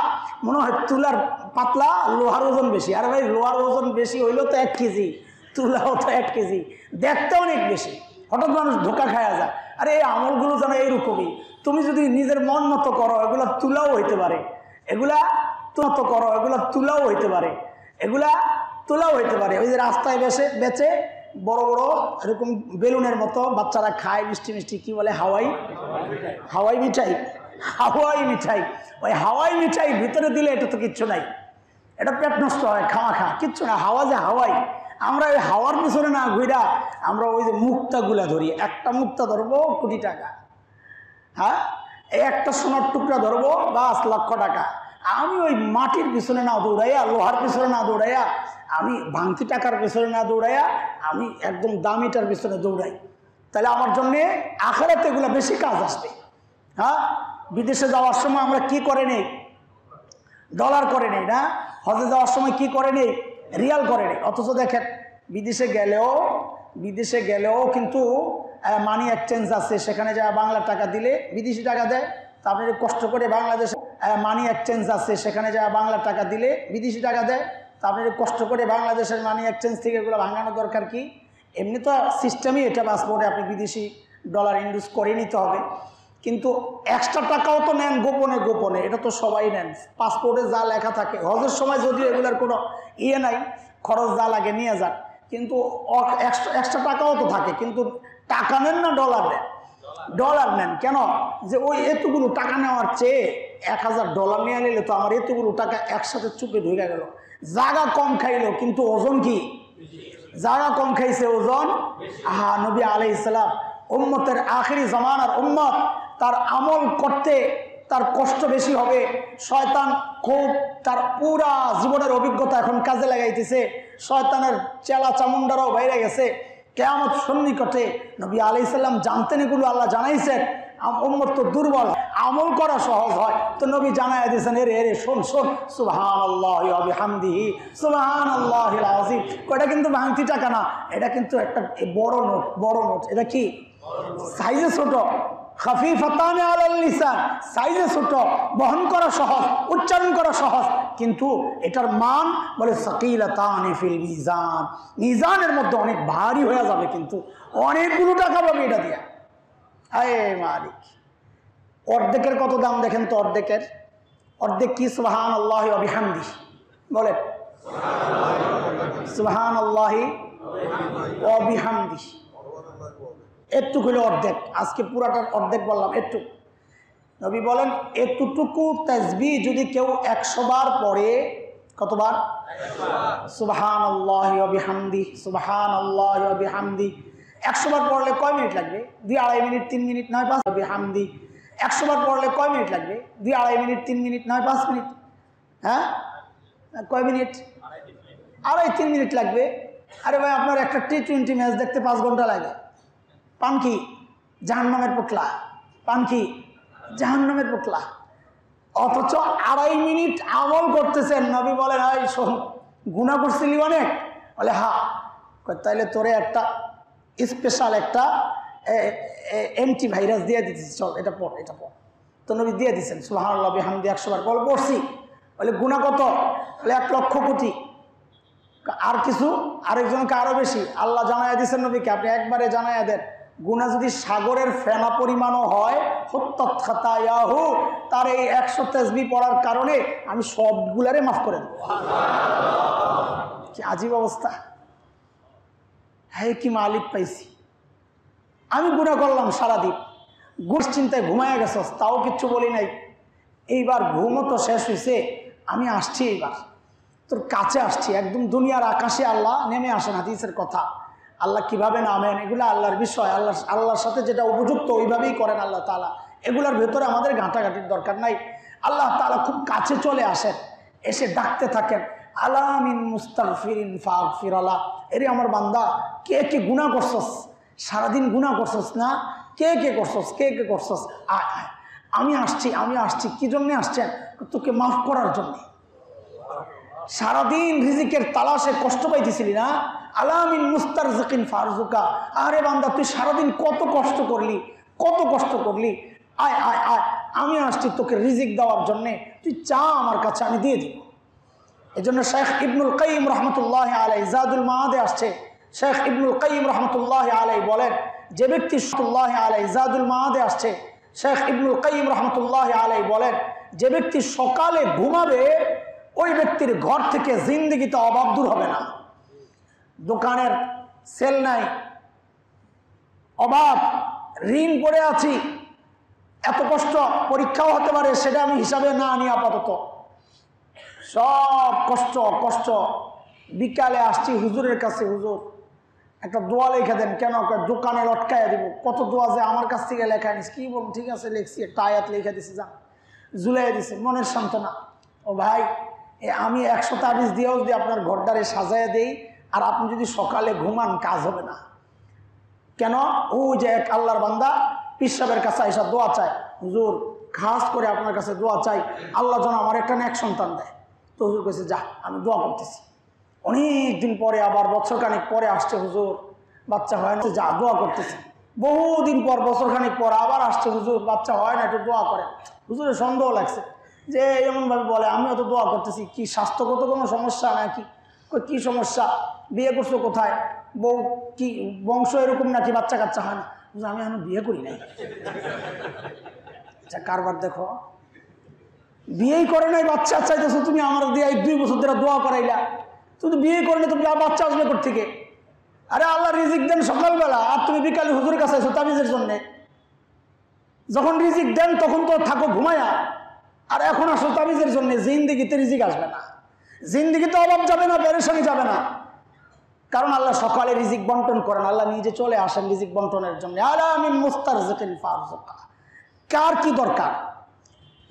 মনে হয় তুলার পাতলা, লোহার ওজন বেশি। আর ভাই, লোহার ওজন বেশি হইলেও তো 1 কেজি, তুলাও তো 1 কেজি, দেখতে অনেক বেশি। হঠাৎ মানুষ ধোকা খায়া যায়। আরে এই আমলগুলো যেন এইরকমই, তুমি যদি নিজের মন মতো করো এগুলা তুলাও হইতে পারে, ওই যে রাস্তায় বেচে বড় এরকম বেলুনের মতো বাচ্চারা খায়, মিষ্টি কি বলে, হাওয়াই মিঠাই। ওই হাওয়াই মিঠাই ভিতরে দিলে এটা তো কিচ্ছু নাই, এটা পেট নষ্ট হয়, খাওয়া কিচ্ছু না। হাওয়াই আমরা ওই হাওয়ার পিছনে না ঘুরা, আমরা ওই যে মুক্তাগুলা ধরি। একটা মুক্তা ধরবো কোটি টাকা, হ্যাঁ, এই একটা সোনার টুকরা ধরবো বাস লক্ষ টাকা। আমি ওই মাটির পিছনে না দৌড়াইয়া, লোহার পিছনে না দৌড়াইয়া, আমি ভাঙতি টাকার পিছনে না দৌড়াইয়া, আমি একদম দামিটার পিছনে দৌড়াই। তাহলে আমার জন্যে আখিরাতে এগুলো বেশি কাজ আসবে। হ্যাঁ, বিদেশে যাওয়ার সময় আমরা কি করে নেই? ডলার করে নেই না? হজে যাওয়ার সময় কি করে নেই? রিয়াল করে নেই। অথচ দেখেন বিদেশে গেলেও কিন্তু মানি এক্সচেঞ্জ আছে, সেখানে যা বাংলা টাকা দিলে বিদেশি টাকা দেয়। তা আপনি কষ্ট করে বাংলাদেশে মানি এক্সচেঞ্জ আছে, সেখানে যা বাংলা টাকা দিলে বিদেশি টাকা দেয়। তা আপনি কষ্ট করে বাংলাদেশের মানি এক্সচেঞ্জ থেকে এগুলো ভাঙানো দরকার কি? এমনি তো সিস্টেমই এটা, পাসপোর্টে আপনি বিদেশি ডলার ইনডিউস করে নিতে হবে। কিন্তু এক্সট্রা টাকাও তো নেন গোপনে, এটা তো সবাই নেন। পাসপোর্টে যা লেখা থাকে, হজের সময় যদিও এগুলোর কোনো নাই, খরচ যা লাগে নিয়ে যান, কিন্তু এক্সট্রা টাকাও তো থাকে। কিন্তু টাকা নেন না ডলার নেন কেন? যে ওই এতগুলো টাকা নেওয়ার চেয়ে 1000 ডলার নিয়ে নিলে তো আমার এতগুলো টাকা একসাথে চুপে ঢুকে গেল। জায়গা কম খাইলো কিন্তু ওজন কি? জায়গা কম খাইছে, ওজন। নবী আলাইহিস সালাম উম্মতের আখিরি জামানার উম্মত, তার আমল করতে তার কষ্ট বেশি হবে। শয়তান খুব তার পুরা জীবনের অভিজ্ঞতা এখন কাজে লাগাইতেছে। শয়তানের চেলা চামুন্ডারাও বাইরে গেছে, কিয়ামত সন্নিকটে। নবী আলাইহিস সালাম জানতেন এগুলো, আল্লাহ জানাইছেন। উম্মত তো দুর্বল, আমল করা সহজ হয়, তো নবী জানাই দিয়েছেন এরে এরে শোন শোন, সুবহানাল্লাহি ওয়া বিহামদিহি সুবহানাল্লাহিল আযীম। এটা কিন্তু ভাঙতি টাকা না, এটা কিন্তু একটা বড় নোট, বড় নোট। এটা কি সাইজে ছোট, খাফিফাতান আলাল লিসান, সাইজে ছোট, বহন করা সহজ, উচ্চারণ করা সহজ, কিন্তু এটার মান বলে সাকিলাতান ফিল মিজান, মিজানের মধ্যে অনেক ভারী হয়ে যাবে, কিন্তু অনেকগুলো টাকা পাবে এটা দিয়া। আয় মালিক, অর্ধেকের কত দাম দেখেন তো, অর্ধেকের অর্ধেক কি? সুবহানাল্লাহি ওয়া বিহামদিহি, বলেন সুবহানাল্লাহি ওয়া বিহামদিহি। একটু হলো অর্ধেক, আজকে পুরাটার অর্ধেক বললাম, একটু। নবী বলেন এতটুকু তাসবিহ যদি কেউ 100 বার পড়ে, কতবার? সুবহানাল্লাহি ওয়া বিহামদিহি সুবহানাল্লাহি ওয়া বিহামদিহি। 100 বার পড়লে কয় মিনিট লাগবে? 2-2.5 মিনিট, 3 মিনিট, নয় 5 বিহামদি। 100 বার পড়লে কয় মিনিট লাগবে? 2-2.5 মিনিট, 3 মিনিট, নয় 5 মিনিট। হ্যাঁ, কয় মিনিট? 2.5-3 মিনিট লাগবে। আরে ভাই, আপনার একটা T20 ম্যাচ দেখতে 5 ঘন্টা লাগে। পান কি? জাহান্নামের পোটলা। পান কি? জাহান্নামের পোটলা। অথচ 2.5 মিনিট আমল করতেছেন। নবী বলেন এই শোন, গুনাহ করছিলি অনেক? বলে হ্যাঁ। তাইলে তোরে একটা স্পেশাল একটা অ্যান্টিভাইরাস দিয়ে দিতেছি, চল এটা পড়, এটা পড়। তো নবী দিয়ে দিচ্ছেন সুবহানাল্লাহি বিহামদিহি 100 বার। বল পড়ছি। বলে গুনাহ কত? বলে 1 লক্ষ কোটি। আর কিছু? আরেকজনকে আরো বেশি। আল্লাহ জানাইয়া দিচ্ছেন নবীকে, আপনি একবারে জানাইয়া দেন, গুনাহ যদি সাগরের ফেনা পরিমাণও হয়, হুত্তাত খাতায়াহু, তার এই 100 তাসবিহ পড়ার কারণে আমি সবগুলারে মাফ করে দেব। কি আজীব অবস্থা! হ্যাঁ, কি মালিক পাইছি। আমি গুনাহ করলাম সারাদিন, চিন্তায় ঘুমাইয়া গেছস, তাও কিচ্ছু বলি নাই। এইবার ঘুমও তো শেষ হয়েছে, আমি আসছি, এইবার তোর কাছে আসছি, একদম দুনিয়ার আকাশে আল্লাহ নেমে আসেন। হাদিসের কথা, আল্লাহ কিভাবে নামেন এগুলো আল্লাহর বিষয়, আল্লাহর সাথে যেটা উপযুক্ত ওইভাবেই করেন আল্লাহ তাআলা। এগুলোর ভেতরে আমাদের ঘাঁটাঘাঁটির দরকার নাই। আল্লাহ তাআলা খুব কাছে চলে আসেন, এসে ডাকতে থাকেন, আলা মিন মুস্তাগফিরিন ফাগফিরালাহ। এরে আমার বান্দা, কে কে গুনাহ করছস, সারাদিন গুনাহ করছস না? কে কে করছস, কে কে করছস? আয় আয়, আমি আসছি, আমি আসছি। কি জন্যে আসছেন? তোকে মাফ করার জন্যে। সারাদিন রিজিকের তালাশে কষ্ট পাইতেছিলি না? আলা মিন মুস্তারজিকিন ফারজুকা। আরে বান্দা, তুই সারাদিন কত কষ্ট করলি, কত কষ্ট করলি। আয় আয় আয়, আমি আসছি তোকে রিজিক দেওয়ার জন্যে। তুই চা আমার কাছে, আমি দিয়ে দিব। এই জন্য শেখ ইবনুল কাইয়িম রহমতুল্লাহ আলাইহি জাদুল মাআদে আসছে, শেখ ইবনুল কাইয়িম রহমতুল্লাহ আলাইহি বলেন, যে ব্যক্তি রহমতুল্লাহ আলাইহি জাদুল মাআদে আসছে, শেখ ইবনুল কাইয়িম রহমতুল্লাহ আলাইহি বলেন, যে ব্যক্তি সকালে ঘুমাবে, ওই ব্যক্তির ঘর থেকে জিন্দেগিতে অভাব দূর হবে না। দোকানের সেল নাই, অভাব, ঋণ পড়ে আছি, এত কষ্ট, পরীক্ষাও হতে পারে, সেটা আমি হিসাবে না আনি আপাতত। সব কষ্ট কষ্ট। বিকালে আসছি হুজুরের কাছে, হুজুর একটা দোয়া লেখা দেন। কেন? দোকানে লটকাইয়া দিব। কত দোয়া যে আমার কাছ থেকে লেখা নিস। কি বলুন, ঠিক আছে লিখছি, একটা আয়াত লিখে দিছি, যান ঝুলাই দিছে, মনের সান্ত্বনা। ও ভাই, আমি 100 তাবিজ দিয়েও যদি আপনার ঘরটারে সাজাইয়া দেই, আর আপনি যদি সকালে ঘুমান, কাজ হবে না। কেন? ও যে এক আল্লাহর বান্দা পীর সাহেবের কাছে এসব দোয়া চায়, হুজুর খাস করে আপনার কাছে দোয়া চাই, আল্লাহ যেন আমার একটা নেক সন্তান দেয়। তো হুজুর কইছে, যা, আমি দোয়া করতেছি। অনেক দিন পরে, আবার বছরখানিক পরে আসছে, হুজুর বাচ্চা হয় না, যা দোয়া করতেছি। বহুদিন পর, বছরখানিক পর আবার আসছে, হুজুর বাচ্চা হয় না, একটু দোয়া করেন। হুজুরের সন্দেহ লাগছে যে এমনভাবে বলে, আমিও তো দোয়া করতেছি, কি স্বাস্থ্যগত কোনো সমস্যা নাকি? কি সমস্যা? বিয়ে করছো কোথায়? বউ কি বংশ এরকম নাকি, বাচ্চা কাচ্চা হয় না? আমি এখন বিয়ে করি নাই। আচ্ছা, কারবার দেখো, বিয়েই করে নাই, বাচ্চা চাইতেছো তুমি আমার দিয়ে, 2 বছর ধরে দোয়া করাইলা, তুমি বিয়ে করে নাই, তুমি বাচ্চা আসবে কোথা থেকে? আরে আল্লাহ রিজিক দেন সকালবেলা, আর তুমি বিকালে হুজুরের কাছে আছো তাবিজের জন্যে। যখন রিজিক দেন তখন তো থাকো ঘুমায়া, আর এখন আসো তাবিজের জন্য। জিন্দেগিতে রিজিক আসবে না, জিন্দেগিতে অভাব যাবে না, পেরেশানি যাবে না। কারণ আল্লাহ সকালে রিজিক বন্টন করেন, আল্লাহ নিজে চলে আসেন রিজিক বন্টনের জন্য। আলা মিন মুস্তারজিকিন ফারজুকা। কার কি দরকার?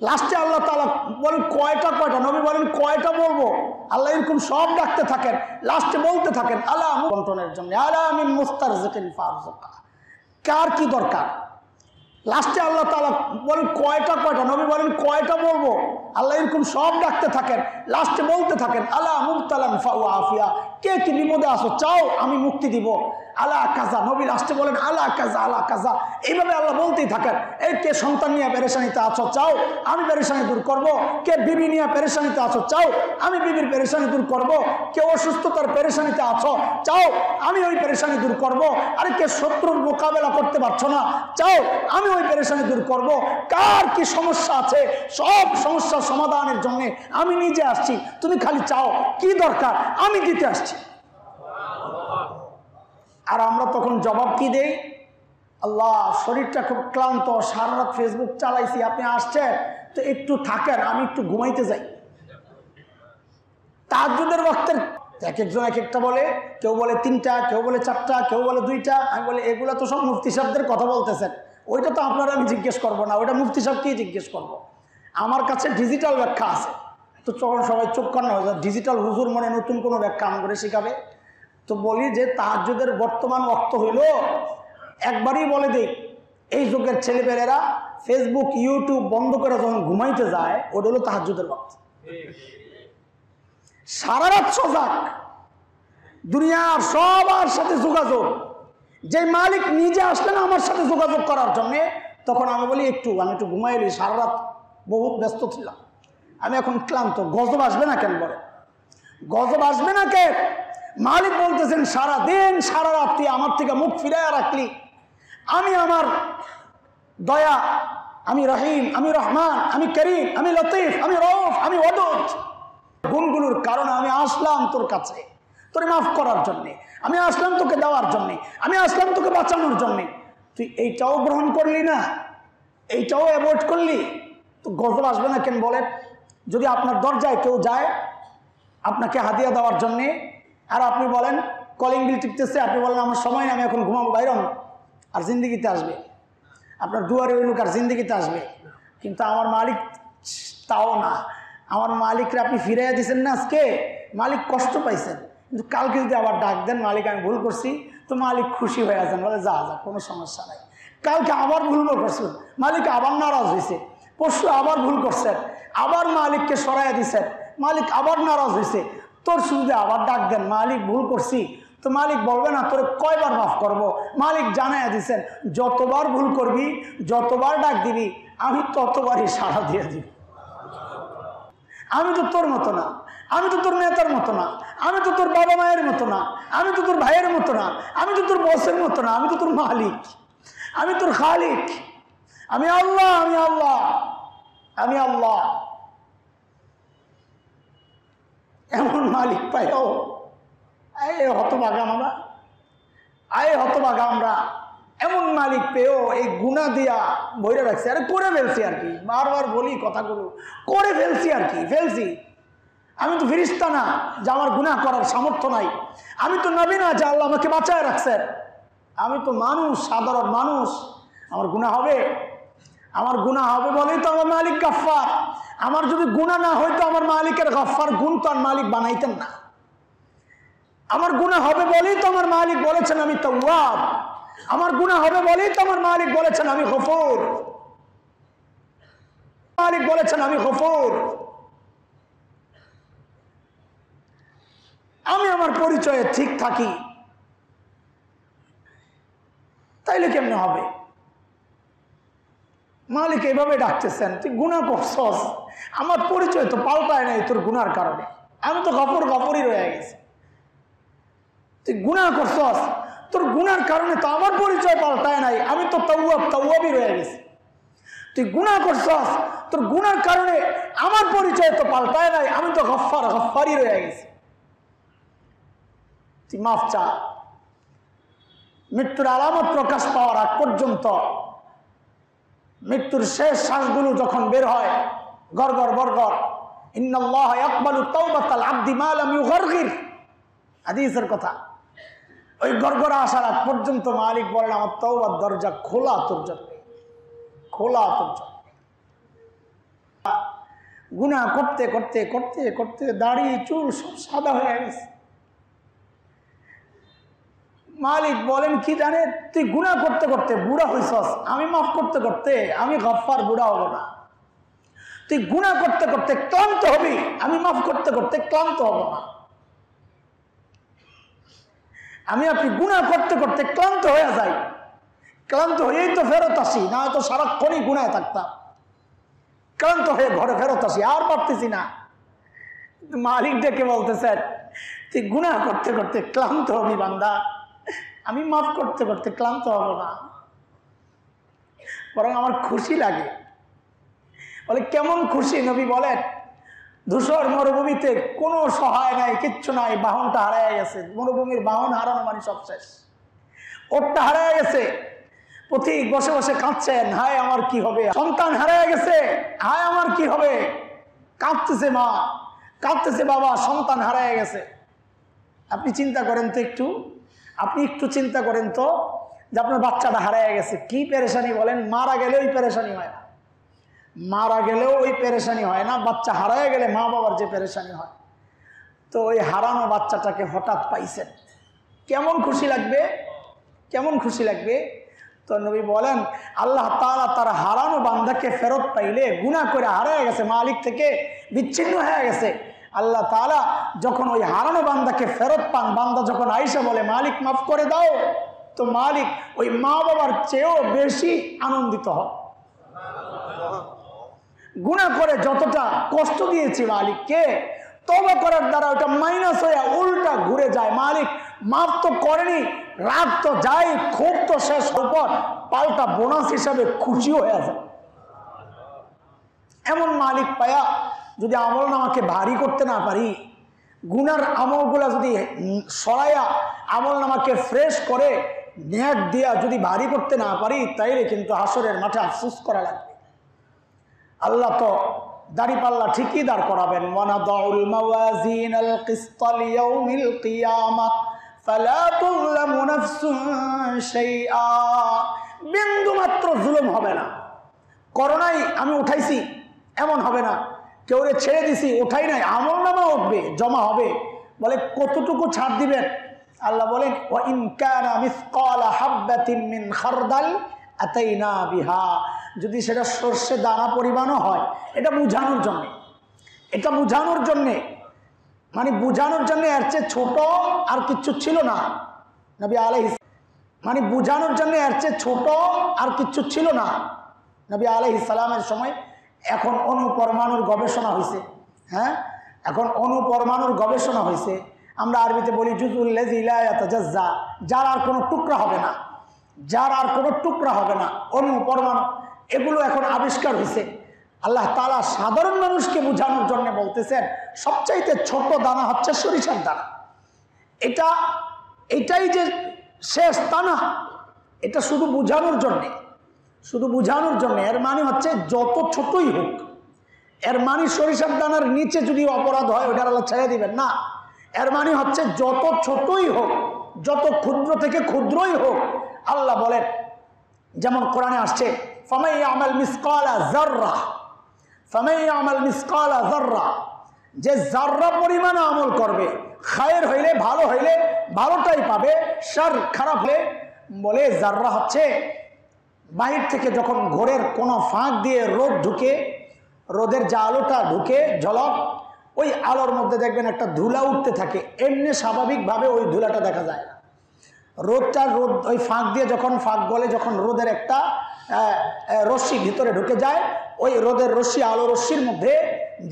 লাস্টে আল্লাহ তাআলা বলেন কয়টা, নবী বলেন কয়টা বলবো? আল্লাহ এরকম সব ডাকতে থাকেন, লাস্টে বলতে থাকেন আলা বন্টনের জন্য, আলা মিন মুস্তারজিকিন ফারযুকা, কার কি দরকার? লাস্টে আল্লাহ তাআলা বলেন কয়টা, নবী বলেন কয়টা বলবো? আল্লাহ এরকম সব ডাকতে থাকেন, লাস্টে বলতে থাকেন আলা মুবতালান ফাওয়াফিয়া, কে কি বিপদে আসো চাও আমি মুক্তি দিব, আলা কাজা, নবী লাস্টে বলেন আলা কাজা আলা কাজা, এইভাবে আল্লাহ বলতেই থাকেন। এই কে সন্তান নিয়ে পেরেশানিতে আছো চাও আমি পেরেশানি দূর করব, কে বিবি নিয়ে পেরেশানিতে আছো চাও আমি বিবির পেরেশানি দূর করব, কে অসুস্থতার পেরেশানিতে আছো চাও আমি ওই পেরেশানি দূর করব, আরে কে শত্রুর মোকাবেলা করতে পারছো না চাও আমি ওই পেরেশানি দূর করব, কার কি সমস্যা আছে সব সমস্যার সমাধানের জন্য আমি নিজে আসছি, তুমি খালি চাও কি দরকার আমি দিতে আসছি। আর আমরা তখন জবাব কি দেই? আল্লাহ শরীরটা খুব ক্লান্ত, সারা রাত ফেসবুক চালাইছি, আপনি আসছেন তো একটু থাকেন, আমি একটু ঘুমাইতে যাই। তাহাজ্জুদের ওয়াক্তের এক একজন এক একটা বলে, কেউ বলে 3টা, কেউ বলে 4টা, কেউ বলে 2টা। আমি বলি এগুলো তো সব মুফতি সাহেবদের কথা বলতেছেন, ওইটা তো আপনারা আমি জিজ্ঞেস করবো না, ওইটা মুফতি সাহেবকেই জিজ্ঞেস করবো। আমার কাছে ডিজিটাল ব্যাখ্যা আছে। তো তখন সবাই চোখ কান্না হয়ে যায়, ডিজিটাল হুজুর মনে নতুন কোনো ব্যাখ্যা আম করে শেখাবে। তো বলি যে তাহাজ্জুদের বর্তমান ওয়াক্ত হইল, একবারই বলে দেই, এই যুগের ছেলেপেলেরা ফেসবুক ইউটিউব বন্ধ করে যখন ঘুমাইতে যায় ওটা হলো তাহাজ্জুদের ওয়াক্ত। সারা রাত সজাগ, দুনিয়ার সবার সাথে যোগাযোগ। যে মালিক নিজে আসলেন আমার সাথে যোগাযোগ করার জন্যে, তখন আমি বলি আমি একটু ঘুমাইলি, সারা রাত বহুত ব্যস্ত ছিলাম, আমি এখন ক্লান্ত। গজব আসবে না কেন বলে? গজব আসবে না কেন? মালিক বলতেছেন সারা দিন সারা রাত তুই আমার থেকে মুখ ফিরাইয়া রাখলি, আমি আমার দয়া, আমি রহিম, আমি রহমান, আমি করিম, আমি লতিফ, আমি রউফ, আমি ওয়াদুদ, গুণগুলোর কারণে আমি আসলাম তোর কাছে তোরে মাফ করার জন্যে, আমি আসলাম তোকে দেওয়ার জন্যে, আমি আসলাম তোকে বাঁচানোর জন্যে। তুই এইটাও গ্রহণ করলি না, এইটাও অ্যাভয়েড করলি, তো গজব আসবে না কেন বলেন? যদি আপনার দরজায় কেউ যায় আপনাকে হাদিয়া দেওয়ার জন্যে, আর আপনি বলেন কলিং বিল টিপতেছে, আপনি বলেন আমার সময় না, আমি এখন ঘুমাবো, বাইরন, আর জিন্দিগিতে আসবে, আপনার দুয়ারে ওই লোক আর জিন্দিগিতে আসবে। কিন্তু আমার মালিক তাও না, আমার মালিকরে আপনি ফিরাইয়া দিচ্ছেন না, আজকে মালিক কষ্ট পাইছেন, কিন্তু কালকে যদি আবার ডাক দেন মালিক আমি ভুল করছি, তো মালিক খুশি হয়ে আছেন, বলে যা যা কোনো সমস্যা নাই। কালকে আবার ভুল করছেন, মালিক আবার নারাজ হয়েছে, পরশু আবার ভুল করছেন, আবার মালিককে সরাইয়া দিচ্ছেন, মালিক আবার নারাজ হয়েছে, তোর শুধু আবার ডাক দেন মালিক ভুল করছি, তো মালিক বলবে না তোরে কয়বার মাফ করব? মালিক জানাইয়া দিচ্ছেন যতবার ভুল করবি, যতবার ডাক দিবি, আমি ততবারই সাড়া দিয়ে দিব। আমি তো তোর মতো না, আমি তো তোর নেতার মতো না, আমি তো তোর বাবা মায়ের মতো না, আমি তো তোর ভাইয়ের মতো না, আমি তো তোর বসের মতো না, আমি তো তোর মালিক, আমি তোর খালিক, আমি আল্লাহ, আমি আল্লাহ, আমি আল্লাহ। এমন মালিক পাইও হতভাগা আমরা, হতভাগা আমরা, এমন মালিক পেয়েও এই গুনাহ দিয়া বইরে রাখছি, আরে করে ফেলছি আর কি, বারবার বলি কথাগুলো, করে ফেলছি আর কি, ফেলছি। আমি তো ফেরেশতা না যে আমার গুনাহ করার সামর্থ্য নাই, আমি তো নবী না যে আল্লাহ আমাকে বাঁচায় রাখছেন, আমি তো মানুষ, সাধারণ মানুষ, আমার গুনাহ হবে? আমার গুনাহ হবে বলেই তো আমার মালিক গাফফার। আমার যদি গুনাহ না হইতো আমার মালিকের গাফফার গুণ তো আর মালিক বানাইতেন না। আমার গুনাহ হবে বলেই তো আমার মালিক বলেছেন আমি তাওয়াব, আমার গুনাহ হবে বলেই তো আমার মালিক বলেছেন আমি গফুর, মালিক বলেছেন আমি গফুর। আমি আমার পরিচয়ে ঠিক থাকি, তাইলে কেমনে হবে? মালিক এইভাবে ডাকতেছেন, তুই গুনাহ করছস, আমার পরিচয় তো পাল্টায় নাই তোর গুনার কারণে, আমি তো গফুরই রয়ে গেছি, তুই গুনাহ করছস, তোর গুনার কারণে তো আমার পরিচয় পাল্টায় নাই, আমি তো তাওয়াবই রয়ে গেছি। তুই গুনাহ করছস, তোর গুনার কারণে আমার পরিচয় তো পাল্টায় নাই, আমি তো গফফারই রয়ে গেছি। তুই মাফ চা। মৃত্যুর আলামত প্রকাশ পাওয়ার আগ পর্যন্ত, মৃত্যুর শেষ শ্বাসগুলো যখন বের হয়, গড়গড় বরগড়, ইন্নাল্লাহা ইয়াকবালু তাওবাতাল আবদি মা লাম ইউগারগির, হাদিসের কথা। ওই গড়গড়া আসার আগ পর্যন্ত মালিক বলেন আমার তওবার দরজা খোলা তোর জন্য, খোলা তোর জন্য। গুনাহ করতে করতে করতে করতে দাড়ি চুল সব সাদা হয়ে গেছে। মালিক বলেন কি জানে, তুই গুনাহ করতে করতে বুড়া হইছস, আমি মাফ করতে করতে আমি গফফার বুড়া হব না। তুই গুনাহ করতে করতে ক্লান্ত হবি, আমি মাফ করতে করতে ক্লান্ত হব না। আমি আপনি গুনাহ করতে করতে ক্লান্ত হয়ে যাই, ক্লান্ত হয়েই তো ফেরত আসি, না হয়তো সারাক্ষণই গুনায় থাকতাম। ক্লান্ত হয়ে ঘরে ফেরত আসি, আর পারতেছি না। মালিক ডেকে বলতেছেন, তুই গুনাহ করতে করতে ক্লান্ত হবি বান্দা, আমি মাফ করতে করতে ক্লান্ত হব না, বরং আমার খুশি লাগে। বলে কেমন খুশি? নবী বলেন, ধূসর মরুভূমিতে কোনো সহায় নাই, কিচ্ছু নাই, বাহনটা হারায় গেছে। মরুভূমির বাহন হারানো মানে সব শেষ। ওটটা হারায় গেছে, পথিক বসে বসে কাঁদছেন, হায় আমার কি হবে। সন্তান হারায় গেছে, হায় আমার কি হবে। কাঁদতেছে মা, কাঁদতেছে বাবা, সন্তান হারায় গেছে। আপনি চিন্তা করেন তো একটু, আপনি একটু চিন্তা করেন তো যে আপনার বাচ্চাটা হারায় গেছে, কি পেরেশানি বলেন। মারা গেলেও ওই পেরেশানি হয় না, মারা গেলেও ওই পেরেশানি হয় না, বাচ্চা হারায় গেলে মা বাবার যে পেরেশানি হয়। তো ওই হারানো বাচ্চাটাকে হঠাৎ পাইছেন, কেমন খুশি লাগবে, কেমন খুশি লাগবে। তো নবী বলেন, আল্লাহ তাআলা তার হারানো বান্দাকে ফেরত পাইলে, গুনাহ করে হারায় গেছে, মালিক থেকে বিচ্ছিন্ন হয়ে গেছে, আল্লাহ তাআলা যখন ওই হারানো বান্দাকে ফেরত পান, বান্দা যখন আয়েশা বলে মালিক মাফ করে দাও, তো মালিক ওই মা বাবার চেয়েও বেশি আনন্দিত হয়। গুনাহ করে যতটা কষ্ট দিয়েছি মালিককে, তওবা করার দ্বারা ওটা মাইনাস হয়ে উল্টা ঘুরে যায়। মালিক মাফ তো করেনি, রাগ তো যায়, ক্ষোভ তো শেষ হওয়ার পাল্টা বোনাস হিসাবে খুশি হয়ে যায়। এমন মালিক পায়া যদি আমল নামাকে ভারী করতে না পারি, গুনার আমলগুলা যদি সরাইয়া আমল নামাকে ফ্রেশ করে নেক দিয়া যদি ভারী করতে না পারি, তাইলে কিন্তু হাসরের মাঠে আফসোস করা লাগবে। আল্লাহ তো দাড়িপাল্লা ঠিকই দাঁড় করাবেন। ওয়ানাদাউল মাওয়াজিনাল কিসতা লিয়াউমিল কিয়ামাহ ফালা তুযলামু নাফসুন শাইআ। বিন্দু মাত্র জুলুম হবে না। করোনায় আমি উঠাইছি এমন হবে না, কেউরে ছেড়ে দিছি উঠাই নাই, আমলনামা উঠবে, জমা হবে। বলে কতটুকু ছাড় দিবেন? আল্লাহ বলেন, ওয়া ইন কানা মিসকালা হাববাতিন মিন খারদাল আতাইনা বিহা। যদি সেটা সর্ষে দানা পরিমাণও হয়, এটা বুঝানোর জন্য, এটা বুঝানোর জন্যে, মানে বুঝানোর জন্য এর চেয়ে ছোট আর কিচ্ছু ছিল না। নবী আলাইহিস মানে বুঝানোর জন্য এর চেয়ে ছোট আর কিচ্ছু ছিল না নবী আলাইহিস সালামের সময়। এখন অণুপরমাণুর গবেষণা হয়েছে, হ্যাঁ, এখন অণুপরমাণুর গবেষণা হয়েছে। আমরা আরবিতে বলি জুজুল্লাযী লা ইয়াতাজাজ্জা, যার আর কোনো টুকরা হবে না, যার আর কোনো টুকরা হবে না। অণু পরমাণু এগুলো এখন আবিষ্কার হয়েছে। আল্লাহ তাআলা সাধারণ মানুষকে বোঝানোর জন্য বলতেছেন, সবচাইতে ছোট দানা হচ্ছে সরিষার দানা। এটাই যে শেষ তা না, এটা শুধু বোঝানোর জন্যে, শুধু বোঝানোর জন্যে। এর মানে হচ্ছে যত ছোটই হোক, এর মানে সরিষার দানার নিচে যদি অপরাধ হয় ওটা আল্লাহ ছেড়ে দিবেন না। এর মানে হচ্ছে যত ছোটই হোক, যত ক্ষুদ্র থেকে ক্ষুদ্রই হোক, আল্লাহ বলেন, যেমন কোরআনে আসছে, ফামান ইয়ামাল মিসকালা যাররা, ফামান ইয়ামাল মিসকালা যাররা, যে যাররা পরিমাণ আমল করবে, খায়ের হইলে ভালো হইলে ভালোটাই পাবে, শার খারাপ হলে, বলে যাররা হচ্ছে বাহির থেকে যখন ঘরের কোনো ফাঁক দিয়ে রোদ ঢুকে, রোদের যে আলোটা ঢুকে ঝলক, ওই আলোর মধ্যে দেখবেন একটা ধুলা উঠতে থাকে, এমনি স্বাভাবিকভাবে ওই ধুলাটা দেখা যায় না। রোদ ওই ফাঁক দিয়ে যখন ফাঁক গলে, যখন রোদের একটা রশ্মি ভিতরে ঢুকে যায়, ওই রোদের রশ্মি, আলো রশ্মির মধ্যে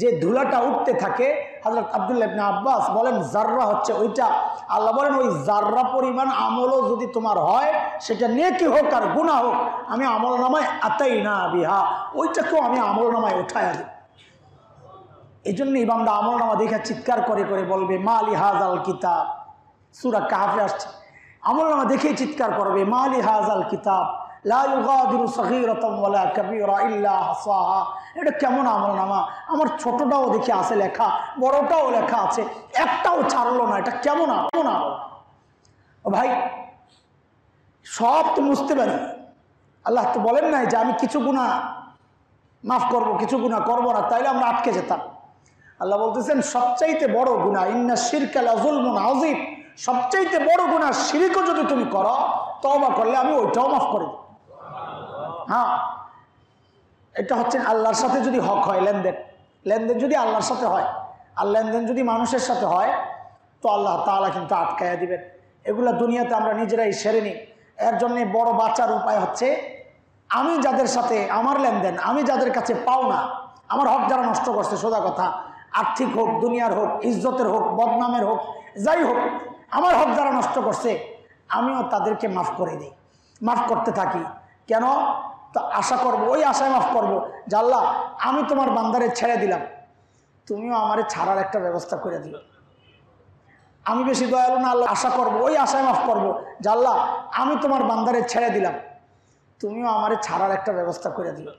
যে ধুলাটা উঠতে থাকে, হযরত আব্দুল্লাহ ইবনে আব্বাস বলেন জাররা হচ্ছে ওইটা। আল্লাহ বলেন, ওই জাররা পরিমাণ আমলও যদি তোমার হয়, সেটা নেকি হোক আর গুনাহ হোক, আমি আমল নামায় আতাইনা বিহা, ওইটাকেও আমি আমল নামায় উঠায় দিই। এই জন্যই বান্দা আমল নামা দেখে চিৎকার করে করে বলবে, মালি হাযাল কিতাব। সূরা কাহফে আসছে, আমল নামা দেখেই চিৎকার করবে, মালি হাযাল কিতাব লা ইউগাদিরু সগীরাতান ওয়ালা কাবীরা ইল্লা হাসাহা। এটা কেমন আমল নামা? আমার ছোটটাও দেখে আছে লেখা, বড়টাও লেখা আছে, একটাও ছাড়লো না, এটা কেমন আমল? ও ভাই, সব তো বুঝতে পারি, আল্লাহ তো বলেন নাই যে আমি কিছু গুনাহ মাফ করব, কিছু গুনাহ করবো না, তাইলে আমরা আটকে যেতাম। আল্লাহ বলতেছেন সবচাইতে বড় গুনাহ, ইন্না শিরকা লাযুলমুন আযীম, সবচাইতে বড় গুনাহ শিরকও যদি তুমি করো, তওবা করলে আমি ওইটাও মাফ করে দিই। হ্যাঁ, এটা হচ্ছে আল্লাহর সাথে যদি হক হয়, লেনদেন যদি আল্লাহর সাথে হয়, আর লেনদেন যদি মানুষের সাথে হয়, তো আল্লাহ তাআলা কিন্তু আটকায়া দিবেন। এগুলা দুনিয়াতে আমরা নিজেরাই সেরে নিই। এর জন্যে বড় বাঁচার উপায় হচ্ছে, আমি যাদের সাথে আমার লেনদেন, আমি যাদের কাছে পাও না, আমার হক যারা নষ্ট করছে, সোজা কথা, আর্থিক হোক, দুনিয়ার হোক, ইজ্জতের হোক, বদনামের হোক, যাই হোক, আমার হক যারা নষ্ট করছে, আমিও তাদেরকে মাফ করে দিই, মাফ করতে থাকি। কেন? তো আশা করব, ওই আশায় মাফ করব যে আল্লাহ আমি তোমার বান্দারে ছেড়ে দিলাম, তুমিও আমারে ছাড়ার একটা ব্যবস্থা করে দিও। আমি বেশি দয়ালু না, আল্লাহ আশা করব, ওই আশায় মাফ করব যে আল্লাহ আমি তোমার বান্দারে ছেড়ে দিলাম, তুমিও আমারে ছাড়ার একটা ব্যবস্থা করে দিও।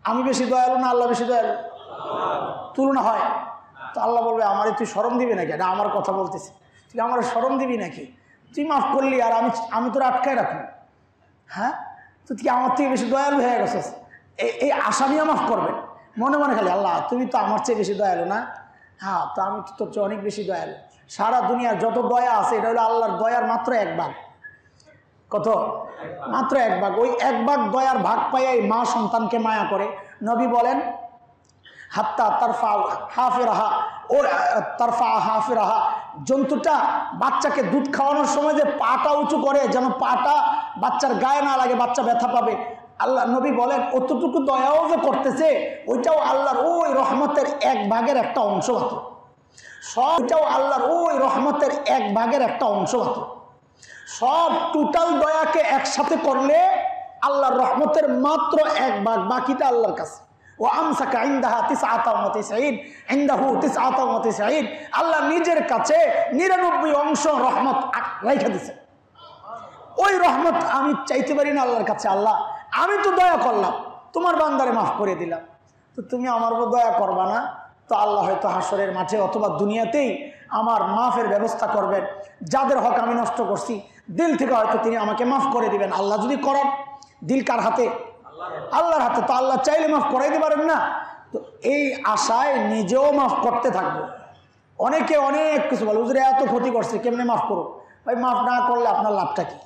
আমি বেশি দয়ালু না, আল্লাহ বেশি দয়ালু? তুলনা হয় তো আল্লাহ বলবে আমারে তুই শরম দিবি নাকি? এটা আমার কথা বলতেছি, তুই আমার শরম দিবি নাকি? তুই মাফ করলি আর আমি তোর আটকায় রাখুন? হ্যাঁ, তো তুই আমার থেকে বেশি দয়ালু হয়ে গেছিস, এই আশা নিয়ে মাফ করবেন। মনে মনে খালি আল্লাহ তুমি তো আমার চেয়ে বেশি দয়ালু না? হ্যাঁ, তো আমি তো তোর চেয়ে অনেক বেশি দয়ালু। সারা দুনিয়ার যত দয়া আছে এটা হলো আল্লাহর দয়ার মাত্র 1 ভাগ। কত? মাত্র 1 ভাগ। ওই 1 ভাগ দয়ার ভাগ পাইয়াই মা সন্তানকে মায়া করে। নবী বলেন হাত্তা তারফা হাফিরাহা, ওর তারফা হাফিরাহা, জন্তুটা বাচ্চাকে দুধ খাওয়ানোর সময় যে পাটা উঁচু করে যেন পাটা বাচ্চার গায়ে না লাগে, বাচ্চা ব্যথা পাবে, আল্লাহ নবী বলেন অতটুকু দয়াও যে করতেছে, ওইটাও আল্লাহর ওই রহমতের 1 ভাগের একটা অংশ মাত্র। সবটাও আল্লাহর ওই রহমতের 1 ভাগের একটা অংশ মাত্র। সব টোটাল দয়াকে একসাথে করলে আল্লাহর রহমতের মাত্র 1 ভাগ, বাকিটা আল্লাহর কাছে। ও আমসাকা ইনদাহা 99 ইনদাহু 99। আল্লাহ নিজের কাছে 99 অংশ রহমত রাইখা দিয়েছে। ওই রহমত আমি চাইতে পারি না আল্লাহর কাছে। আল্লাহ আমি তো দয়া করলাম, তোমার বান্দারে মাফ করে দিলাম, তো তুমি আমার উপর দয়া করবা না? তো আল্লাহ হয়তো হাসরের মাঠে অথবা দুনিয়াতেই আমার মাফের ব্যবস্থা করবেন। যাদের হক আমি নষ্ট করছি, দিল থেকে হয়তো তিনি আমাকে মাফ করে দিবেন। আল্লাহ যদি করেন, দিল কার হাতে? আল্লাহর হাতে। তো আল্লাহ চাইলে মাফ করাই দিতে পারেন না? তো এই আশায় নিজেও মাফ করতে থাকবো। অনেকে অনেক কিছু বলে, হুজুর এত ক্ষতি করছে কেমনে মাফ করো? ভাই মাফ না করলে আপনার লাভটা কি?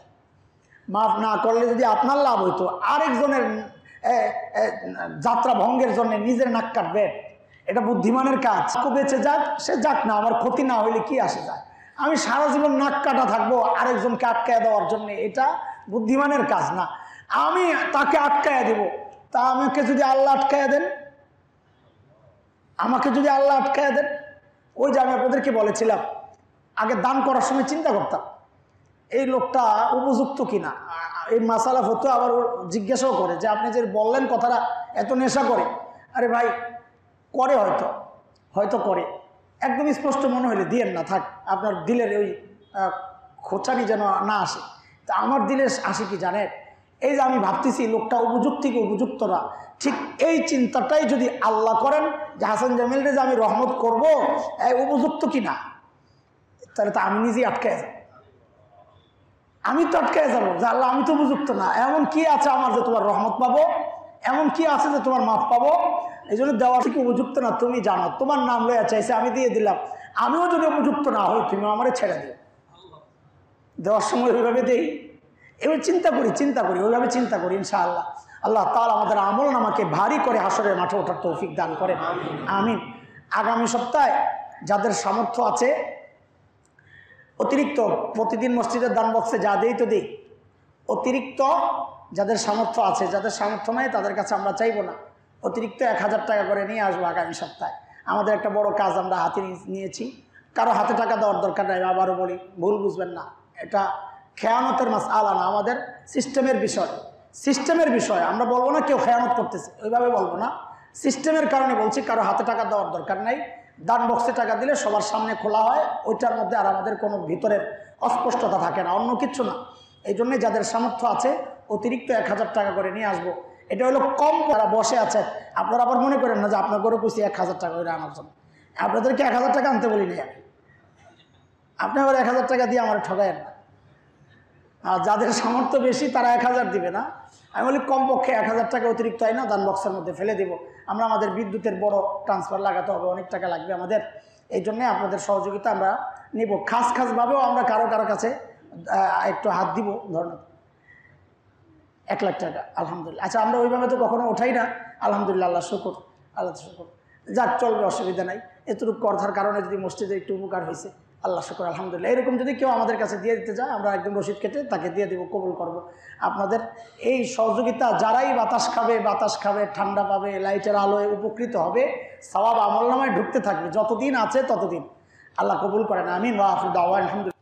মাফ না করলে যদি আপনার লাভ হইতো, আরেকজনের যাত্রা ভঙ্গের জন্য নিজের নাক কাটবেন? এটা বুদ্ধিমানের কাজ। বেঁচে যাক, সে যাক না, আমার ক্ষতি না হইলে কি আসে যায়? আমি সারা জীবন নাক কাটা থাকবো আরেকজনকে আটকায় দেওয়ার জন্য, এটা বুদ্ধিমানের কাজ না। আমি তাকে আটকায় দেব, তা আমাকে যদি আল্লাহ আটকায় দেন, আমাকে যদি আল্লাহ আটকায় দেন, ওই যে আমি আপনাদেরকে বলেছিলাম, আগে দান করার সময় চিন্তা করতাম এই লোকটা উপযুক্ত কিনা। এই মাসালা হতো, আবার জিজ্ঞাসাও করে যে আপনি যে বললেন কথাটা এত নেশা করে। আরে ভাই করে, হয়তো করে, একদম স্পষ্ট মনে হলে দিয়েন না, থাক, আপনার দিলের ওই খোঁচানি যেন না আসে। তা আমার দিলে আসে কি জানেন? এই যে আমি ভাবতেছি লোকটা উপযুক্ত কি উপযুক্ত না, ঠিক এই চিন্তাটাই যদি আল্লাহ করেন যে হাসান জামিলরে যে আমি রহমত করব, উপযুক্ত কি না, তাহলে তো আমি নিজেই আটকায় যাব। আমি তো আটকায় যাবো যে আল্লাহ আমি তো উপযুক্ত না, এমন কি আছে আমার যে তোমার রহমত পাবো, এমন কি আছে যে তোমার মাফ পাবো? এই জন্য দেওয়া থেকে উপযুক্ত না তুমি জানো, তোমার নাম লইয়া চাইছে আমি দিয়ে দিলাম, আমিও যদি উপযুক্ত না হই তুমি আমারে ছেড়ে দিও। দেওয়ার সময় ওইভাবে দেই, এবার চিন্তা করি ওইভাবে চিন্তা করি। ইনশাআল্লাহ আল্লাহ তাআলা আমাদের আমল নামাকে ভারী করে হাসরের মাঠে ওঠার তৌফিক দান করেন, আমিন। আগামী সপ্তাহে যাদের সামর্থ্য আছে অতিরিক্ত, প্রতিদিন মসজিদের দান বক্সে যা দেই তো দিই, অতিরিক্ত যাদের সামর্থ্য আছে, যাদের সামর্থ্য নাই তাদের কাছে আমরা চাইবো না, অতিরিক্ত 1000 টাকা করে নিয়ে আসবো আগামী সপ্তাহে। আমাদের একটা বড় কাজ আমরা হাতে নিয়েছি, কারো হাতে টাকা দেওয়ার দরকার নাই। আবারও বলি, ভুল বুঝবেন না, এটা খেয়ানতের মাসআলা না, আমাদের সিস্টেমের বিষয়। আমরা বলবো না কেউ খেয়ানত করতেছে, ওইভাবে বলবো না, সিস্টেমের কারণে বলছি। কারো হাতে টাকা দেওয়ার দরকার নাই, দান বক্সে টাকা দিলে সবার সামনে খোলা হয়, ওইটার মধ্যে আর আমাদের কোনো ভিতরের অস্পষ্টতা থাকে না, অন্য কিচ্ছু না। এই জন্যে যাদের সামর্থ্য আছে অতিরিক্ত 1000 টাকা করে নিয়ে আসবো। এটা হলো কম, যারা বসে আছে আপনারা আবার মনে করেন না যে আপনার করে কুছি 1000 টাকা করে আনার জন্য। আপনাদেরকে 1000 টাকা আনতে বলি নাই আমি, আপনি আবার 1000 টাকা দিয়ে আমার ঠগায়েন না। আর যাদের সামর্থ্য বেশি তারা 1000 দিবে না। আমি বলি কমপক্ষে 1000 টাকা অতিরিক্ত হয় না, দান বক্সের মধ্যে ফেলে দেব। আমরা আমাদের বিদ্যুতের বড় ট্রান্সফার লাগাতে হবে, অনেক টাকা লাগবে আমাদের। এই জন্যে আপনাদের সহযোগিতা আমরা নিব। খাসভাবেও আমরা কারো কাছে একটু হাত দিব। ধরুন 1 লাখ টাকা, আলহামদুলিল্লাহ। আচ্ছা, আমরা ওইভাবে তো কখনো ওঠাই না, আলহামদুলিল্লাহ, আল্লাহ শুকর, আল্লাহ শুকর। যাক, চলবে, অসুবিধা নাই। এতটুকু কথার কারণে যদি মসজিদে একটু উপকার হয়েছে, আল্লাহ শুকর, আলহামদুলিল্লাহ। এরকম যদি কেউ আমাদের কাছে দিয়ে দিতে চায়, আমরা একদম রসিদ কেটে তাকে দিয়ে দেবো, কবুল করব। আপনাদের এই সহযোগিতা, যারাই বাতাস খাবে, ঠান্ডা পাবে, লাইটের আলোয় উপকৃত হবে, সওয়াব আমলনামায় ঢুকতে থাকবে, যতদিন আছে ততদিন। আল্লাহ কবুল করেন, আমিন। ওয়া আখিরু দাওয়ানা আলহামদুলিল্লাহ।